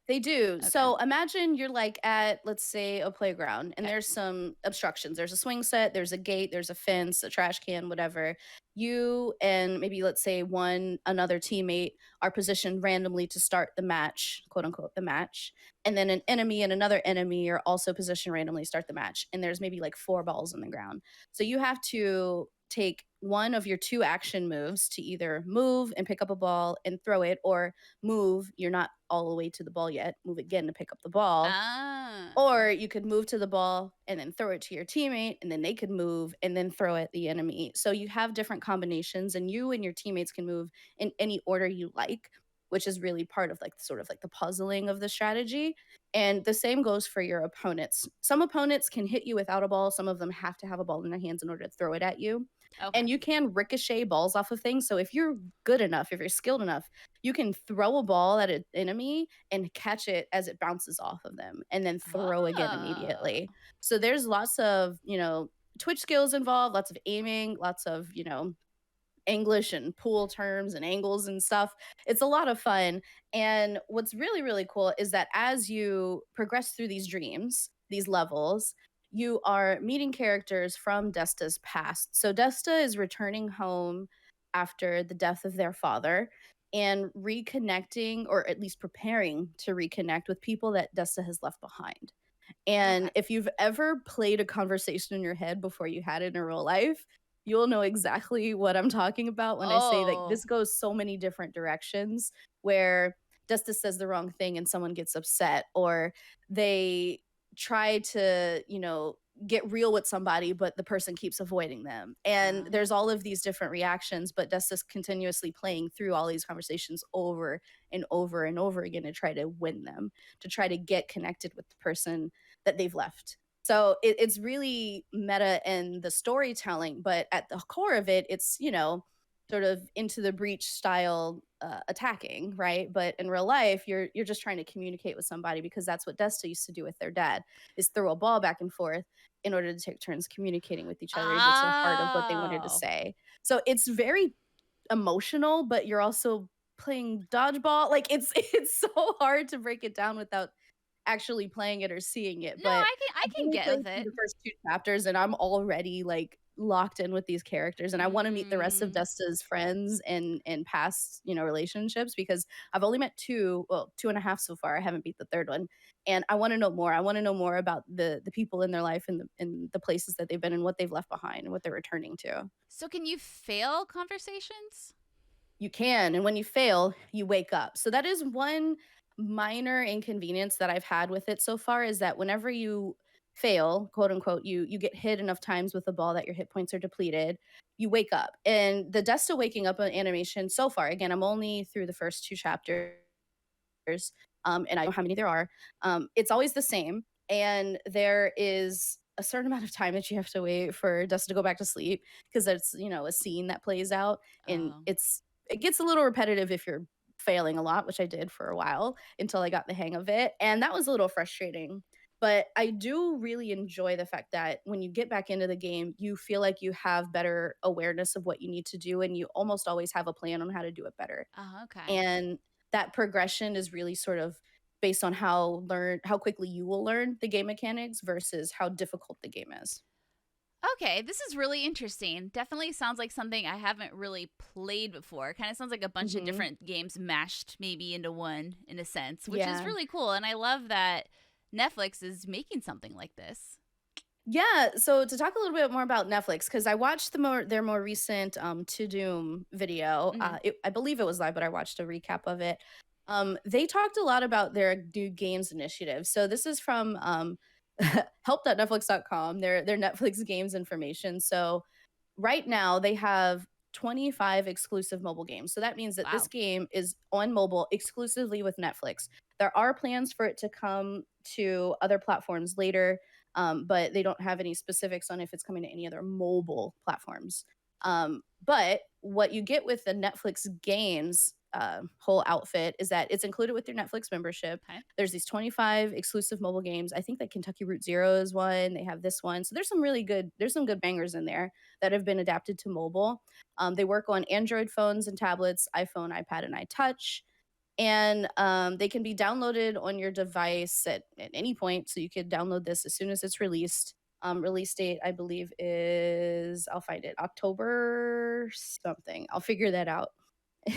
They do. Okay. So imagine you're like at, let's say, a playground, and Okay. there's some obstructions. There's a swing set, there's a gate, there's a fence, a trash can, whatever. You and maybe, let's say, another teammate are positioned randomly to start the match, quote unquote, the match. And then an enemy and another enemy are also positioned randomly to start the match. And there's maybe like 4 balls on the ground. So you have to take one of your 2 action moves to either move and pick up a ball and throw it, or move, you're not all the way to the ball yet, move again to pick up the ball. Ah. Or you could move to the ball and then throw it to your teammate, and then they could move and then throw at the enemy. So you have different combinations, and you and your teammates can move in any order you like, which is really part of like sort of like the puzzling of the strategy. And the same goes for your opponents. Some opponents can hit you without a ball, some of them have to have a ball in their hands in order to throw it at you. Okay. And you can ricochet balls off of things. So if you're good enough, if you're skilled enough, you can throw a ball at an enemy and catch it as it bounces off of them and then throw again Oh. immediately. So there's lots of, you know, twitch skills involved, lots of aiming, lots of, you know, English and pool terms and angles and stuff. It's a lot of fun. And what's really, really cool is that as you progress through these dreams, these levels, you are meeting characters from Desta's past. So Desta is returning home after the death of their father and reconnecting, or at least preparing to reconnect with people that Desta has left behind. Okay. And if you've ever played a conversation in your head before you had it in real life, you'll know exactly what I'm talking about when I say like Oh. this goes so many different directions where Justice says the wrong thing and someone gets upset, or they try to, you know, get real with somebody, but the person keeps avoiding them. And there's all of these different reactions, but Justice continuously playing through all these conversations over and over and over again to try to win them, to try to get connected with the person that they've left. So it's really meta in the storytelling, but at the core of it, it's, you know, sort of into the breach style attacking, right? But in real life, you're just trying to communicate with somebody because that's what Desta used to do with their dad, is throw a ball back and forth in order to take turns communicating with each other to get to the heart of what they wanted to Oh. say. So it's very emotional, but you're also playing dodgeball. Like it's so hard to break it down without actually playing it or seeing it. No, But I I've can only get played with through it. the first 2 chapters and I'm already like locked in with these characters, and I want to meet the rest of Mm. Desta's friends and past, you know, relationships, because I've only met 2, well, 2.5 so far. I haven't beat the third one. And I want to know more. I want to know more about the people in their life and the places that they've been and what they've left behind and what they're returning to. So can you fail conversations? You can, and when you fail, you wake up. So that is one minor inconvenience that I've had with it so far, is that whenever you fail, quote unquote, you get hit enough times with the ball that your hit points are depleted, you wake up. And the Desta waking up animation so far, again, I'm only through the first 2 chapters, and I don't know how many there are. It's always the same, and there is a certain amount of time that you have to wait for Desta to go back to sleep because there's, a scene that plays out, and Oh. it gets a little repetitive if you're failing a lot, which I did for a while until I got the hang of it. And that was a little frustrating. But I do really enjoy the fact that when you get back into the game, you feel like you have better awareness of what you need to do, and you almost always have a plan on how to do it better. Oh, okay. And that progression is really sort of based on how quickly you will learn the game mechanics versus how difficult the game is. Okay, this is really interesting. Definitely sounds like something I haven't really played before. Kind of sounds like a bunch of Mhm. different games mashed maybe into one in a sense, which is Yeah. really cool. And I love that Netflix is making something like this. Yeah, so to talk a little bit more about Netflix, because I watched their more recent To Doom video. Hmm. I believe it was live, but I watched a recap of it. They talked a lot about their new games initiative. So this is from help.netflix.com, their Netflix games information. So right now they have 25 exclusive mobile games. So that means that this Wow. game is on mobile exclusively with Netflix. There are plans for it to come to other platforms later, but they don't have any specifics on if it's coming to any other mobile platforms. But what you get with the Netflix games whole outfit is that it's included with your Netflix membership. Okay. There's these 25 exclusive mobile games. I think that Kentucky Route Zero is one. They have this one. So there's some good bangers in there that have been adapted to mobile. They work on Android phones and tablets, iPhone, iPad, and iTouch. And they can be downloaded on your device at any point. So you could download this as soon as it's released. Release date, I believe, is, I'll find it, October something. I'll figure that out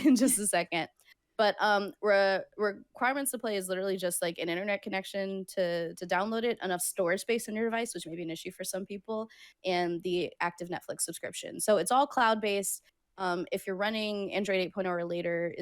in just a second. But requirements to play is literally just like an internet connection to download it, enough storage space on your device, which may be an issue for some people, and the active Netflix subscription. So it's all cloud based. If you're running Android 8.0 or later,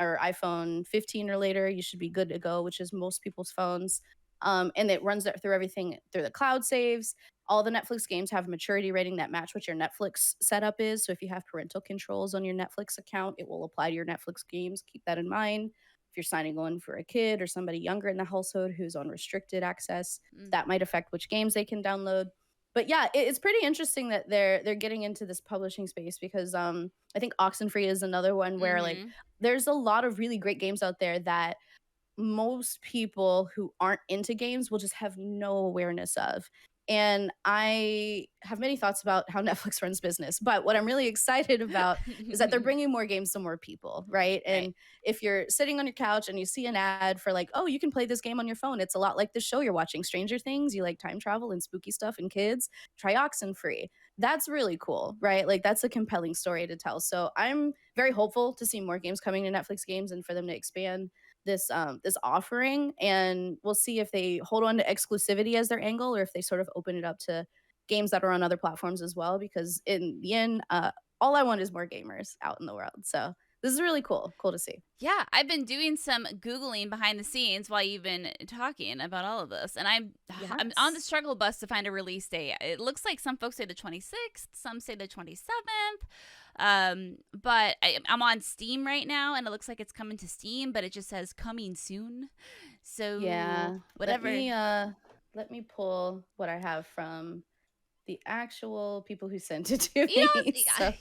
or iPhone 15 or later, you should be good to go, which is most people's phones. And it runs that through everything through the cloud saves. All the Netflix games have a maturity rating that match what your Netflix setup is. So if you have parental controls on your Netflix account, it will apply to your Netflix games. Keep that in mind. If you're signing on for a kid or somebody younger in the household who's on restricted access, Mm. that might affect which games they can download. But yeah, it's pretty interesting that they're getting into this publishing space because I think Oxenfree is another one where like Mm-hmm. there's a lot of really great games out there that most people who aren't into games will just have no awareness of. And I have many thoughts about how Netflix runs business, but what I'm really excited about is that they're bringing more games to more people, right? Right. And if you're sitting on your couch and you see an ad for like, oh, you can play this game on your phone, it's a lot like the show you're watching, Stranger Things. You like time travel and spooky stuff and kids, try Oxenfree. That's really cool, right? Like that's a compelling story to tell. So I'm very hopeful to see more games coming to Netflix games and for them to expand this offering, and we'll see if they hold on to exclusivity as their angle or if they sort of open it up to games that are on other platforms as well, because in the end, all I want is more gamers out in the world. So this is really cool to see. Yeah, I've been doing some Googling behind the scenes while you've been talking about all of this. And I'm on the Yes. struggle bus to find a release date. It looks like some folks say the 26th, some say the 27th. But I'm on Steam right now, and it looks like it's coming to Steam, but it just says coming soon. So Yeah, whatever. let me pull what I have from the actual people who sent it to You me. know, So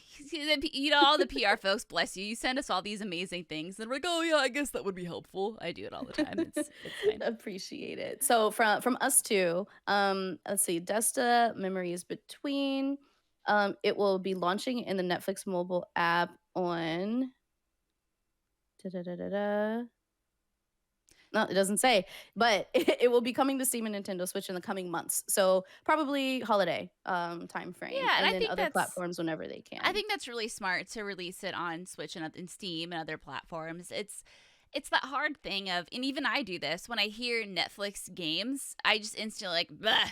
all the PR folks, bless you. You send us all these amazing things, and we're like, oh yeah, I guess that would be helpful. I do it all the time. It's fine. appreciate it. So from us too, let's see, Desta Memories Between. It will be launching in the Netflix mobile app on da-da-da-da-da. No, it doesn't say, but it will be coming to Steam and Nintendo Switch in the coming months. So probably holiday time frame, Yeah, and and then other platforms whenever they I can. think that's really smart to release it on Switch and Steam and other platforms. It's that hard thing of, and even I do this when I hear Netflix games, I just instantly like, bleh,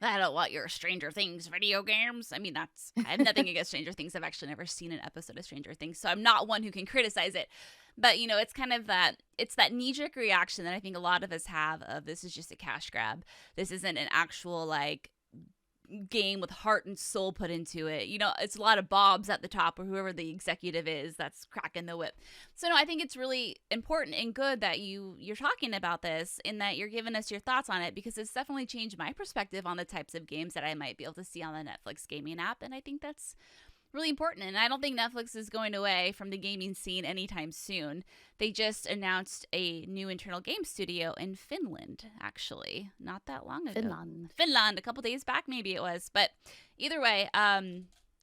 I don't want your Stranger Things video games. I mean, I have nothing against Stranger Things. I've actually never seen an episode of Stranger Things, so I'm not one who can criticize it. But it's kind of it's that knee jerk reaction that I think a lot of us have of, this is just a cash grab. This isn't an actual like game with heart and soul put into it. You know, it's a lot of Bobs at the top or whoever the executive is that's cracking the whip. So no, I think it's really important and good that you're talking about this and that you're giving us your thoughts on it, because it's definitely changed my perspective on the types of games that I might be able to see on the Netflix gaming app. And I think that's really important. And I don't think Netflix is going away from the gaming scene anytime soon. They just announced a new internal game studio in Finland, actually, not that long ago. Finland, a couple days back, maybe it was. But either way,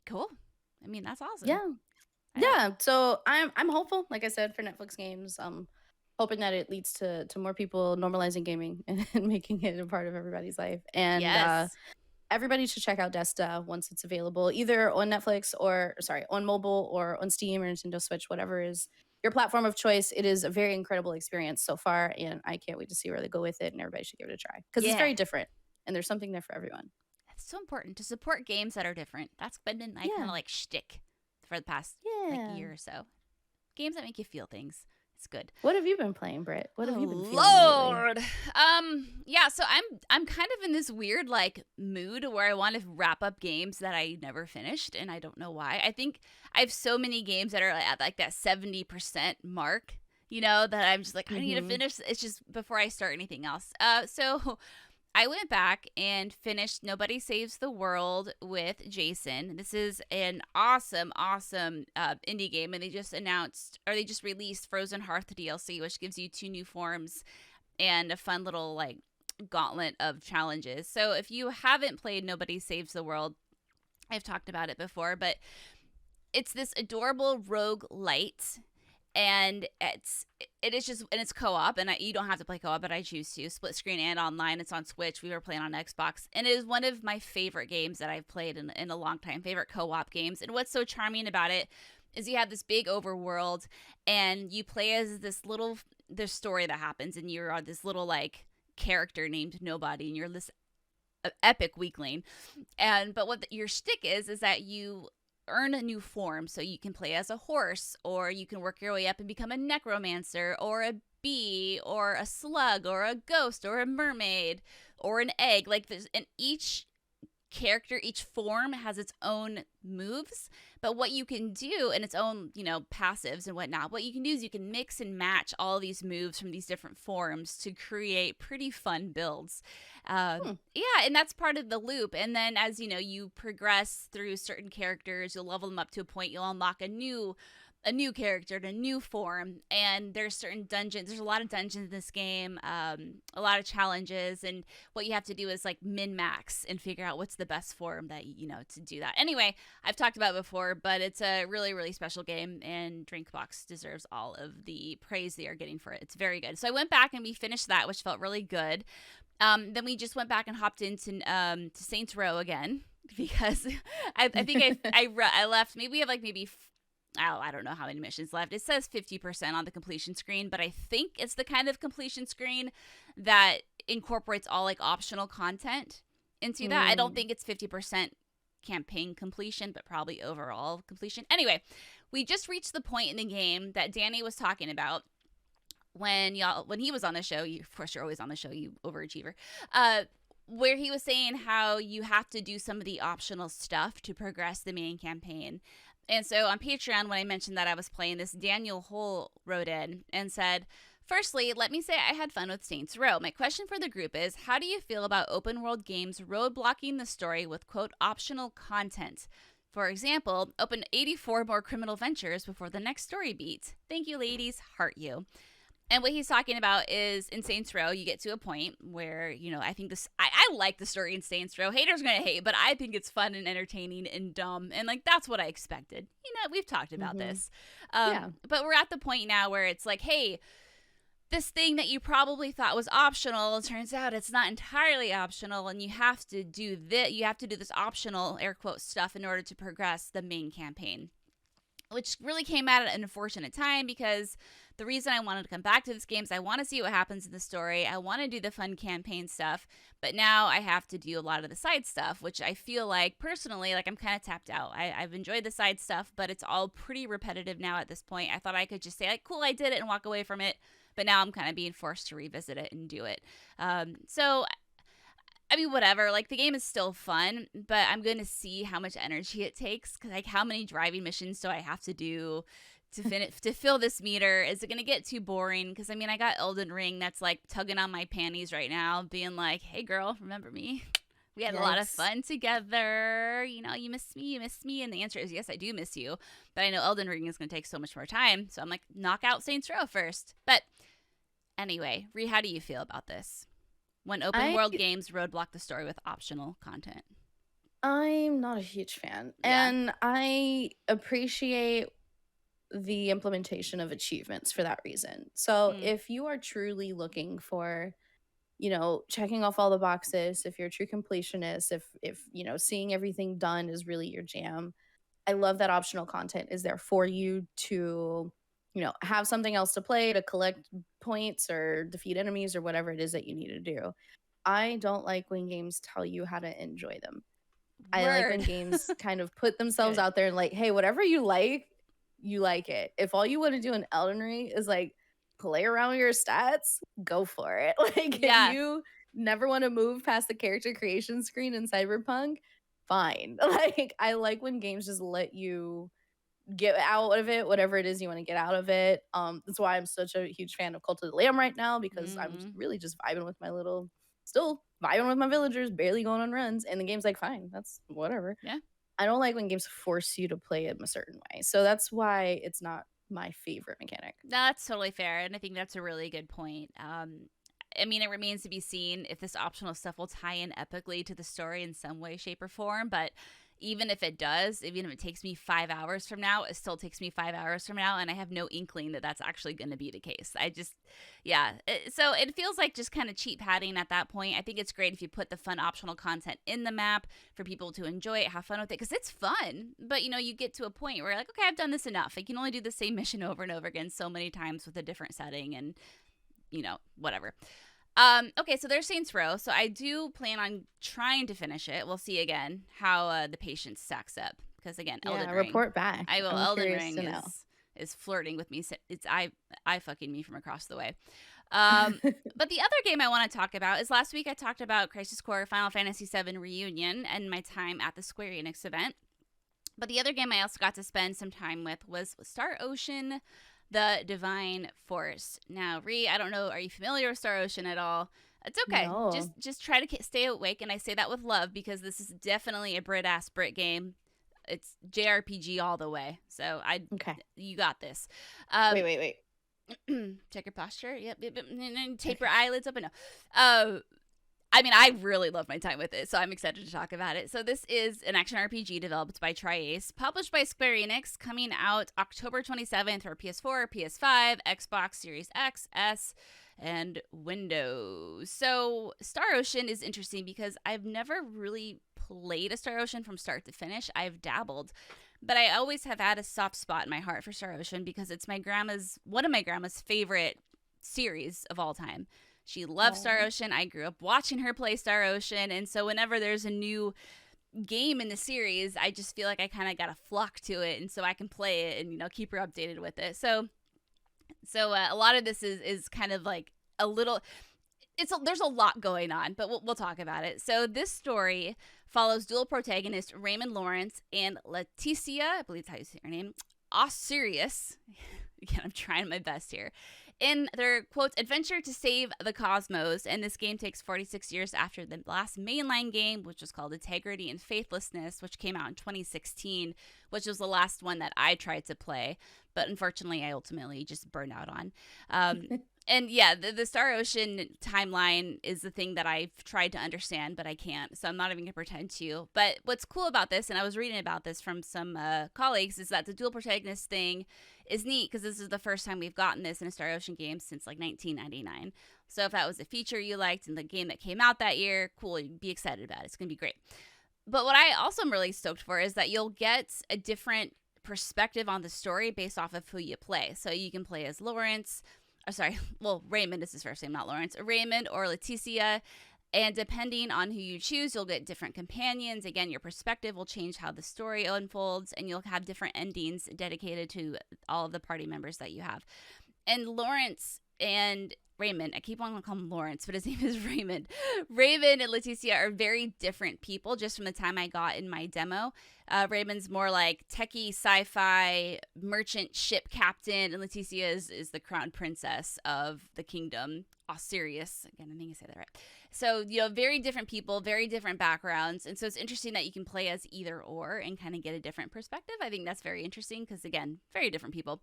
cool. I mean, that's awesome. Yeah. So I'm hopeful, like I said, for Netflix games. Hoping that it leads to more people normalizing gaming and making it a part of everybody's life. And yes. Everybody should check out Desta once it's available, either on Netflix on mobile or on Steam or Nintendo Switch, whatever is your platform of choice. It is a very incredible experience so far, and I can't wait to see where they go with it, and everybody should give it a try because it's very different, and there's something there for everyone. It's so important to support games that are different. That's been my kind of like shtick for the past like year or so. Games that make you feel things. It's good. What have you been playing, Britt? What have you been feeling Lord. lately? Yeah, so I'm kind of in this weird like mood where I want to wrap up games that I never finished, and I don't know why. I think I have so many games that are at like that 70% mark, you know, that I'm just like, I need to finish. It's just before I start anything else. So I went back and finished Nobody Saves the World with Jason. This is an awesome indie game, and they just released Frozen Hearth DLC, which gives you 2 new forms and a fun little like gauntlet of challenges. So if you haven't played Nobody Saves the World, I've talked about it before, but it's this adorable roguelite. And it's co-op, and you don't have to play co-op, but I choose to. Split screen and online. It's on Switch. We were playing on Xbox, and it is one of my favorite games that I've played in a long time. Favorite co-op games. And what's so charming about it is you have this big overworld, and you play as this story that happens, and you're this little like character named Nobody, and you're this epic weakling. But what your shtick is that you earn a new form, so you can play as a horse, or you can work your way up and become a necromancer, or a bee, or a slug, or a ghost, or a mermaid, or an egg. Like each character, each form has its own moves, but what you can do, and its own, you know, passives and whatnot, what you can do is you can mix and match all these moves from these different forms to create pretty fun builds. Yeah, and that's part of the loop. And then as you know, you progress through certain characters, you'll level them up to a point, you'll unlock a new character and a new form, and there's certain dungeons. There's a lot of dungeons in this game, a lot of challenges, and what you have to do is like min-max and figure out what's the best form that, you know, to do that. Anyway, I've talked about it before, but it's a really, really special game, and Drinkbox deserves all of the praise they are getting for it. It's very good. So I went back and we finished that, which felt really good. Then we just went back and hopped into to Saints Row again, because I think I left. Maybe we have I don't know how many missions left. It says 50% on the completion screen, but I think it's the kind of completion screen that incorporates all like optional content into that. I don't think it's 50% campaign completion, but probably overall completion. Anyway, we just reached the point in the game that Danny was talking about when he was on the show. Of course, you're always on the show, you overachiever. Where he was saying how you have to do some of the optional stuff to progress the main campaign. And so on Patreon, when I mentioned that I was playing this, Daniel Hull wrote in and said, "Firstly, let me say I had fun with Saints Row. My question for the group is, how do you feel about open world games roadblocking the story with, quote, optional content? For example, open 84 more criminal ventures before the next story beat. Thank you, ladies. Heart you." And what he's talking about is in Saints Row, you get to a point where, you know, I think I like the story in Saints Row. Haters are going to hate, but I think it's fun and entertaining and dumb. And like, that's what I expected. You know, we've talked about this. But we're at the point now where it's like, hey, this thing that you probably thought was optional, it turns out it's not entirely optional. And you have to do this. You have to do this optional air quote stuff in order to progress the main campaign, which really came at an unfortunate time, because the reason I wanted to come back to this game is I want to see what happens in the story. I want to do the fun campaign stuff, but now I have to do a lot of the side stuff, which I feel like personally, like I'm kind of tapped out. I've enjoyed the side stuff, but it's all pretty repetitive now at this point. I thought I could just say like, cool, I did it and walk away from it. But now I'm kind of being forced to revisit it and do it. So I mean, whatever. Like, the game is still fun, but I'm going to see how much energy it takes. Cause, like, how many driving missions do I have to do to fill this meter? Is it going to get too boring? Because, I mean, I got Elden Ring that's, like, tugging on my panties right now, being like, hey, girl, remember me? We had a lot of Yikes. fun together. You know, you miss me, you miss me. And the answer is yes, I do miss you. But I know Elden Ring is going to take so much more time. So I'm like, knock out Saints Row first. But anyway, Ri, how do you feel about this? When open I world games roadblock the story with optional content. I'm not a huge fan. Yeah. And I appreciate the implementation of achievements for that reason. So Mm. if you are truly looking for, checking off all the boxes, if you're a true completionist, if seeing everything done is really your jam, I love that optional content is there for you to, have something else to play, to collect points or defeat enemies or whatever it is that you need to do. I don't like when games tell you how to enjoy them. I like when Word. games kind of put That's themselves good. out there and like, hey, whatever you like it. If all you want to do in Elden Ring is like play around with your stats, go for it. Like if Yeah. you never want to move past the character creation screen in Cyberpunk, fine. Like I like when games just let you get out of it whatever it is you want to get out of it. That's why I'm such a huge fan of Cult of the Lamb right now, because I'm Mm-hmm. really just vibing with my little still vibing with my villagers, barely going on runs, and the game's like fine, that's whatever. Yeah. I don't like when games force you to play it a certain way, so that's why it's not my favorite mechanic. No, that's totally fair. And I think that's a really good point. I mean, it remains to be seen if this optional stuff will tie in epically to the story in some way, shape, or form. But even if it does, even if it takes me 5 hours from now, it still takes me 5 hours from now. And I have no inkling that that's actually going to be the case. Yeah. So it feels like just kind of cheap padding at that point. I think it's great if you put the fun optional content in the map for people to enjoy it, have fun with it, because it's fun. But, you get to a point where you're like, okay, I've done this enough. I can only do the same mission over and over again so many times with a different setting and, whatever. Okay, so there's Saints Row. So I do plan on trying to finish it. We'll see again how the patience stacks up. Because again, Yeah, Elden Ring. report back. I will. I'm Elden curious Ring to know. is flirting with me. It's I fucking me from across the way. But the other game I want to talk about is last week I talked about Crisis Core Final Fantasy VII Reunion and my time at the Square Enix event. But the other game I also got to spend some time with was Star Ocean: The Divine Force. Now, Ri, I don't know, are you familiar with Star Ocean at all? It's okay. No. Just try to stay awake, and I say that with love because this is definitely a Brit-ass Brit game. It's JRPG all the way. So Okay. you got this. Wait. Check your posture. Yep. Tape your eyelids up. No. I mean, I really love my time with it, so I'm excited to talk about it. So this is an action RPG developed by Tri-Ace, published by Square Enix, coming out October 27th for PS4, PS5, Xbox Series X, S, and Windows. So Star Ocean is interesting because I've never really played a Star Ocean from start to finish. I've dabbled, but I always have had a soft spot in my heart for Star Ocean because it's one of my grandma's favorite series of all time. She loves Star Ocean. I grew up watching her play Star Ocean, and so whenever there's a new game in the series, I just feel like I kind of got to flock to it, and so I can play it and keep her updated with it. So a lot of this is kind of like a little. There's a lot going on, but we'll talk about it. So this story follows dual protagonists Raymond Lawrence and Leticia, I believe that's how you say her name, Osirius. Again, I'm trying my best here. In their, quote, adventure to save the cosmos. And this game takes 46 years after the last mainline game, which was called Integrity and Faithlessness, which came out in 2016, which was the last one that I tried to play. But unfortunately, I ultimately just burned out on. And yeah, the Star Ocean timeline is the thing that I've tried to understand, but I can't. So I'm not even going to pretend to. But what's cool about this, and I was reading about this from some colleagues, is that the dual protagonist thing is neat because this is the first time we've gotten this in a Star Ocean game since like 1999. So if that was a feature you liked in the game that came out that year, cool, you'd be excited about it. It's going to be great. But what I also am really stoked for is that you'll get a different perspective on the story based off of who you play. So you can play as Lawrence. Raymond is his first name, not Lawrence. Raymond or Leticia. And depending on who you choose, you'll get different companions. Again, your perspective will change how the story unfolds, and you'll have different endings dedicated to all of the party members that you have. And Lawrence and Raymond, I keep on calling him Lawrence, but his name is Raymond. Raymond and Leticia are very different people just from the time I got in my demo. Raymond's more like techie sci-fi merchant ship captain, and Leticia is the crown princess of the kingdom, Osirius. Again, I think I say that right. So, very different people, very different backgrounds. And so it's interesting that you can play as either or and kind of get a different perspective. I think that's very interesting because, again, very different people.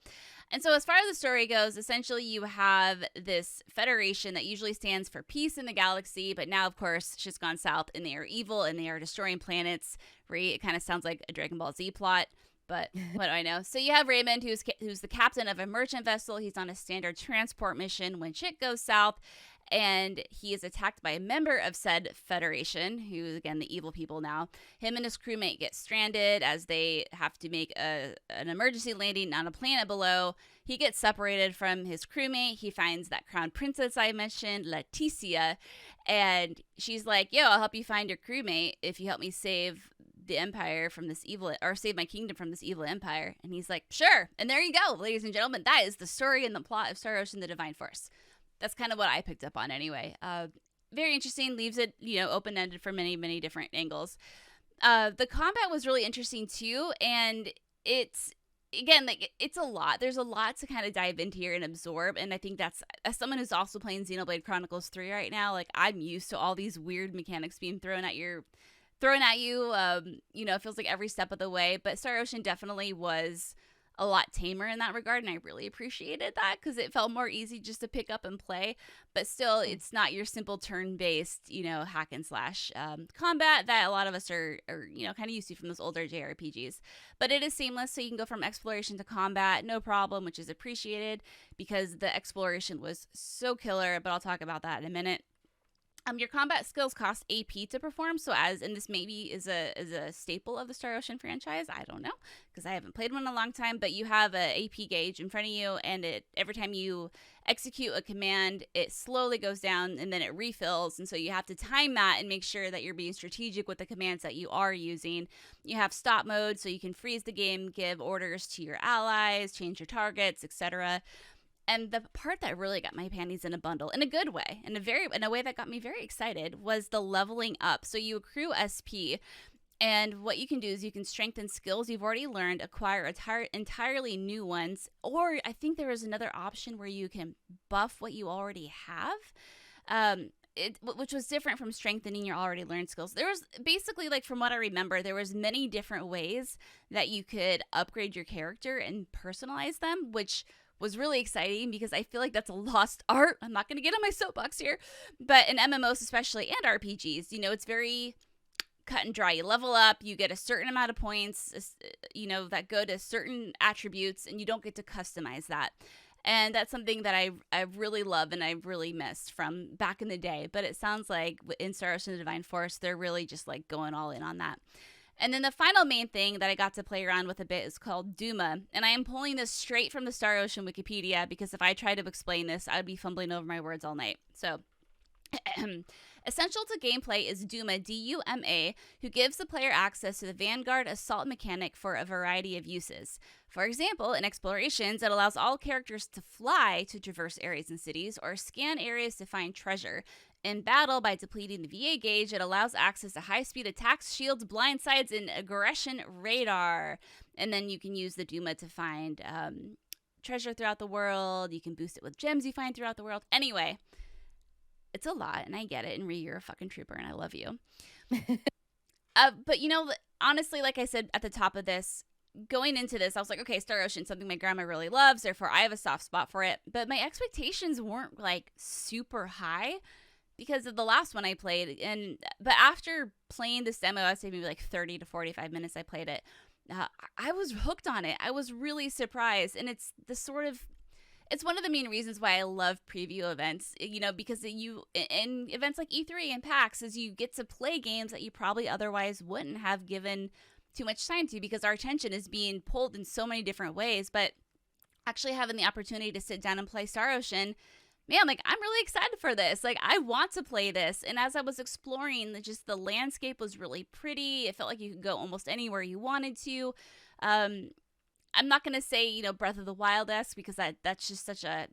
And so as far as the story goes, essentially you have this federation that usually stands for peace in the galaxy. But now, of course, shit's gone south and they are evil and they are destroying planets. It kind of sounds like a Dragon Ball Z plot. But what do I know? So you have Raymond, who's the captain of a merchant vessel. He's on a standard transport mission when shit goes south. And he is attacked by a member of said federation, who, again, the evil people now. Him and his crewmate get stranded as they have to make an emergency landing on a planet below. He gets separated from his crewmate. He finds that crown princess I mentioned, Leticia, and she's like, yo, I'll help you find your crewmate if you help me save the empire from this evil, or save my kingdom from this evil empire. And he's like, sure. And there you go, ladies and gentlemen. That is the story and the plot of Star Ocean: The Divine Force. That's kind of what I picked up on anyway. Very interesting. Leaves it, open-ended for many, many different angles. The combat was really interesting too, and it's, again, like, it's a lot. There's a lot to kind of dive into here and absorb, and I think that's, as someone who's also playing Xenoblade Chronicles 3 right now, like, I'm used to all these weird mechanics being thrown at you. It feels like every step of the way, but Star Ocean definitely was a lot tamer in that regard, and I really appreciated that because it felt more easy just to pick up and play. But still, it's not your simple turn-based, hack and slash combat that a lot of us are kind of used to from those older JRPGs. But it is seamless, so you can go from exploration to combat, no problem, which is appreciated because the exploration was so killer. But I'll talk about that in a minute. Your combat skills cost AP to perform, and this maybe is a staple of the Star Ocean franchise. I don't know, because I haven't played one in a long time, but you have a AP gauge in front of you, and every time you execute a command, it slowly goes down, and then it refills, and so you have to time that and make sure that you're being strategic with the commands that you are using. You have stop mode, so you can freeze the game, give orders to your allies, change your targets, etc. And the part that really got my panties in a bundle, in a good way, in a way that got me very excited, was the leveling up. So you accrue SP, and what you can do is you can strengthen skills you've already learned, acquire entirely new ones, or I think there was another option where you can buff what you already have. Which was different from strengthening your already learned skills. There was basically, like, from what I remember, there was many different ways that you could upgrade your character and personalize them, which was really exciting because I feel like that's a lost art. I'm not going to get on my soapbox here, but in MMOs especially, and RPGs, it's very cut and dry. You level up, you get a certain amount of points, that go to certain attributes, and you don't get to customize that. And that's something that I really love and I really missed from back in the day. But it sounds like in Star Ocean: The Divine Force, they're really just like going all in on that. And then the final main thing that I got to play around with a bit is called Duma. And I am pulling this straight from the Star Ocean Wikipedia because if I tried to explain this, I would be fumbling over my words all night. So, essential to gameplay is Duma, D-U-M-A, who gives the player access to the Vanguard Assault mechanic for a variety of uses. For example, in explorations, it allows all characters to fly to traverse areas and cities or scan areas to find treasure. In battle, by depleting the VA gauge, it allows access to high-speed attacks, shields, blindsides, and aggression radar. And then you can use the Duma to find treasure throughout the world. You can boost it with gems you find throughout the world. Anyway, it's a lot, and I get it. And Ri, you're a fucking trooper, and I love you. But, honestly, like I said at the top of this, going into this, I was like, okay, Star Ocean, something my grandma really loves, therefore I have a soft spot for it. But my expectations weren't, like, super high because of the last one I played. But after playing this demo, I'd say maybe like 30 to 45 minutes I played it, I was hooked on it. I was really surprised. And it's one of the main reasons why I love preview events, because in events like E3 and PAX, is you get to play games that you probably otherwise wouldn't have given too much time to because our attention is being pulled in so many different ways. But actually having the opportunity to sit down and play Star Ocean, man, like, I'm really excited for this. Like, I want to play this. And as I was exploring, just the landscape was really pretty. It felt like you could go almost anywhere you wanted to. I'm not going to say, Breath of the Wild-esque because that's just such a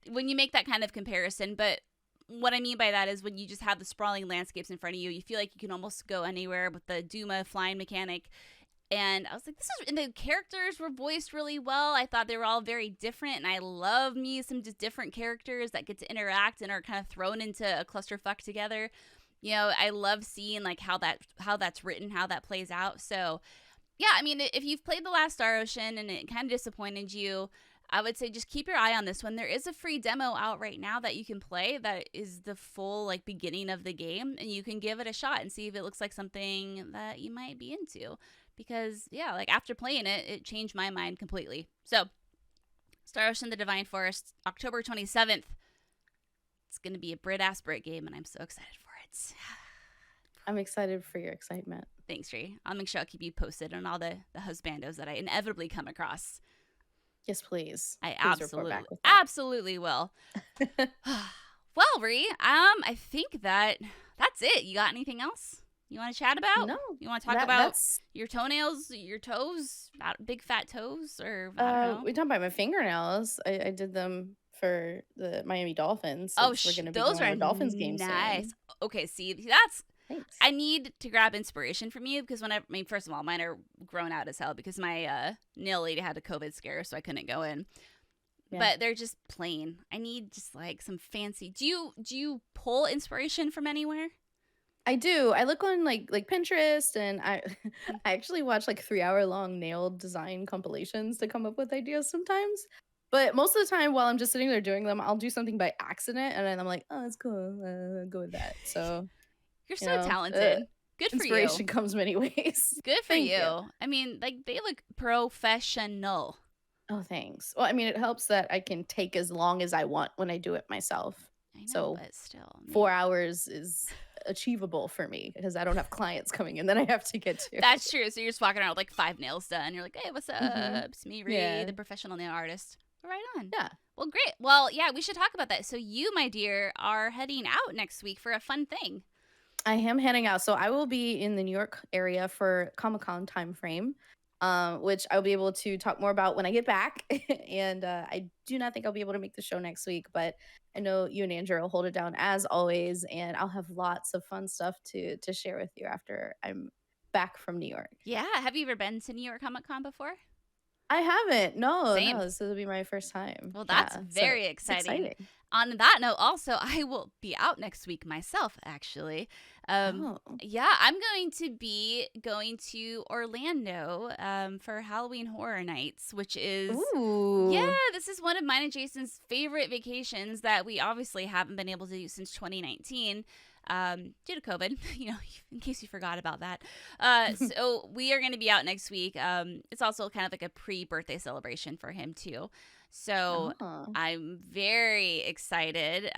when you make that kind of comparison, but what I mean by that is when you just have the sprawling landscapes in front of you, you feel like you can almost go anywhere with the Duma flying mechanic. And I was like, and the characters were voiced really well. I thought they were all very different, and I love me some just different characters that get to interact and are kind of thrown into a clusterfuck together. You know, I love seeing like how that's written, how that plays out. So, yeah, I mean, if you've played The Last Star Ocean and it kind of disappointed you, I would say just keep your eye on this one. There is a free demo out right now that you can play that is the full like beginning of the game, and you can give it a shot and see if it looks like something that you might be into. Because, yeah, like after playing it, it changed my mind completely. So, Star Ocean: The Divine Forest, October 27th. It's going to be a Brit-ass Brit game, and I'm so excited for it. I'm excited for your excitement. Thanks, Ri. I'll make sure I'll keep you posted on all the husbandos that I inevitably come across. Yes, please. I Please absolutely will. Well, Ri, I think that's it. You got anything else you want to chat about? No. You want to talk about your toenails, your toes, big fat toes, or I don't know? We talking about my fingernails. I did them for the Miami Dolphins. Oh, we're gonna be those going are to Dolphins games nice. soon. Okay, see, that's. Thanks. I need to grab inspiration from you because first of all, mine are grown out as hell because my nail lady had a COVID scare, so I couldn't go in. Yeah. But they're just plain. I need just like some fancy. Do you pull inspiration from anywhere? I do. I look on like Pinterest, and I actually watch like 3-hour-long nail design compilations to come up with ideas sometimes. But most of the time, while I'm just sitting there doing them, I'll do something by accident, and then I'm like, oh, that's cool. I'll go with that. So you're so talented. Good for you. Inspiration comes many ways. Good for you. I mean, like they look professional. Oh, thanks. Well, I mean, it helps that I can take as long as I want when I do it myself. I know, so but still, 4 hours is achievable for me because I don't have clients coming in that I have to get to. That's true. So you're just walking around with like 5 nails done. You're like, hey, what's up? It's me, Ri, the professional nail artist. Right on. Yeah. Well, great. Well, yeah, we should talk about that. So you, my dear, are heading out next week for a fun thing. I am heading out. So I will be in the New York area for Comic-Con time frame, which I'll be able to talk more about when I get back. And I do not think I'll be able to make the show next week, but I know you and Andrew will hold it down as always, and I'll have lots of fun stuff to share with you after I'm back from New York. Yeah. Have you ever been to New York Comic-Con before? I haven't. No, Same. This will be my first time. Well, that's very exciting. On that note, also, I will be out next week myself, actually. Yeah, I'm going to be going to Orlando for Halloween Horror Nights, which is... Ooh. Yeah, this is one of mine and Jason's favorite vacations that we obviously haven't been able to do since 2019. Due to COVID, in case you forgot about that. So we are going to be out next week. It's also kind of like a pre-birthday celebration for him too. So I'm very excited.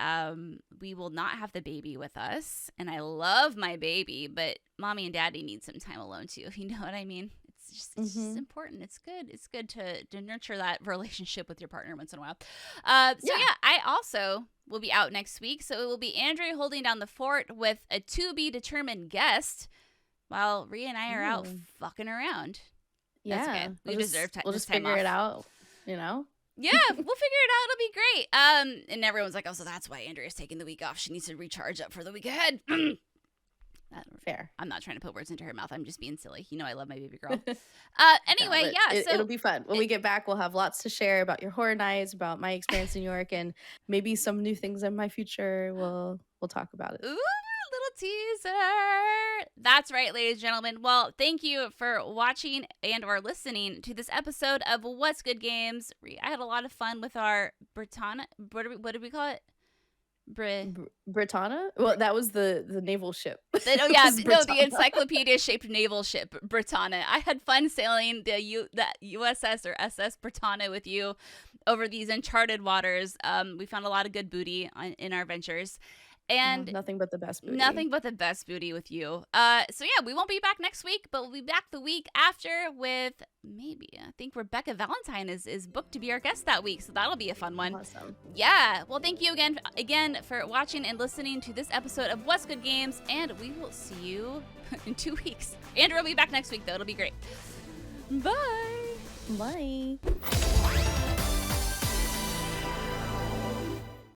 We will not have the baby with us, and I love my baby, but mommy and daddy need some time alone too, if you know what I mean. It's just important. It's good. It's good to nurture that relationship with your partner once in a while. I also will be out next week. So it will be Andrea holding down the fort with a to be determined guest, while Ri and I are out fucking around. Yeah, that's okay. We deserve time. We'll just figure it out. Yeah, we'll figure it out. It'll be great. And everyone's like, oh, so that's why Andrea's taking the week off. She needs to recharge up for the week ahead. Fair. I'm not trying to put words into her mouth. I'm just being silly. I love my baby girl. Anyway, so it'll be fun. When we get back, we'll have lots to share about your horror nights, about my experience in New York, and maybe some new things in my future. We'll talk about it. Ooh, little teaser. That's right, ladies and gentlemen. Well, thank you for watching and/or listening to this episode of What's Good Games. I had a lot of fun with our Britannia. What did we call it? Britannia? Well, that was the naval ship. The encyclopedia-shaped naval ship, Britannia. I had fun sailing the USS or SS Britannia with you over these uncharted waters. We found a lot of good booty in our ventures. And nothing but the best booty. Nothing but the best booty with you. We won't be back next week, but we'll be back the week after with I think Rebecca Valentine is booked to be our guest that week, so that'll be a fun one. Awesome. Yeah. Well, thank you again for watching and listening to this episode of What's Good Games, and we will see you in 2 weeks. Andrew will be back next week, though. It'll be great. Bye. Bye.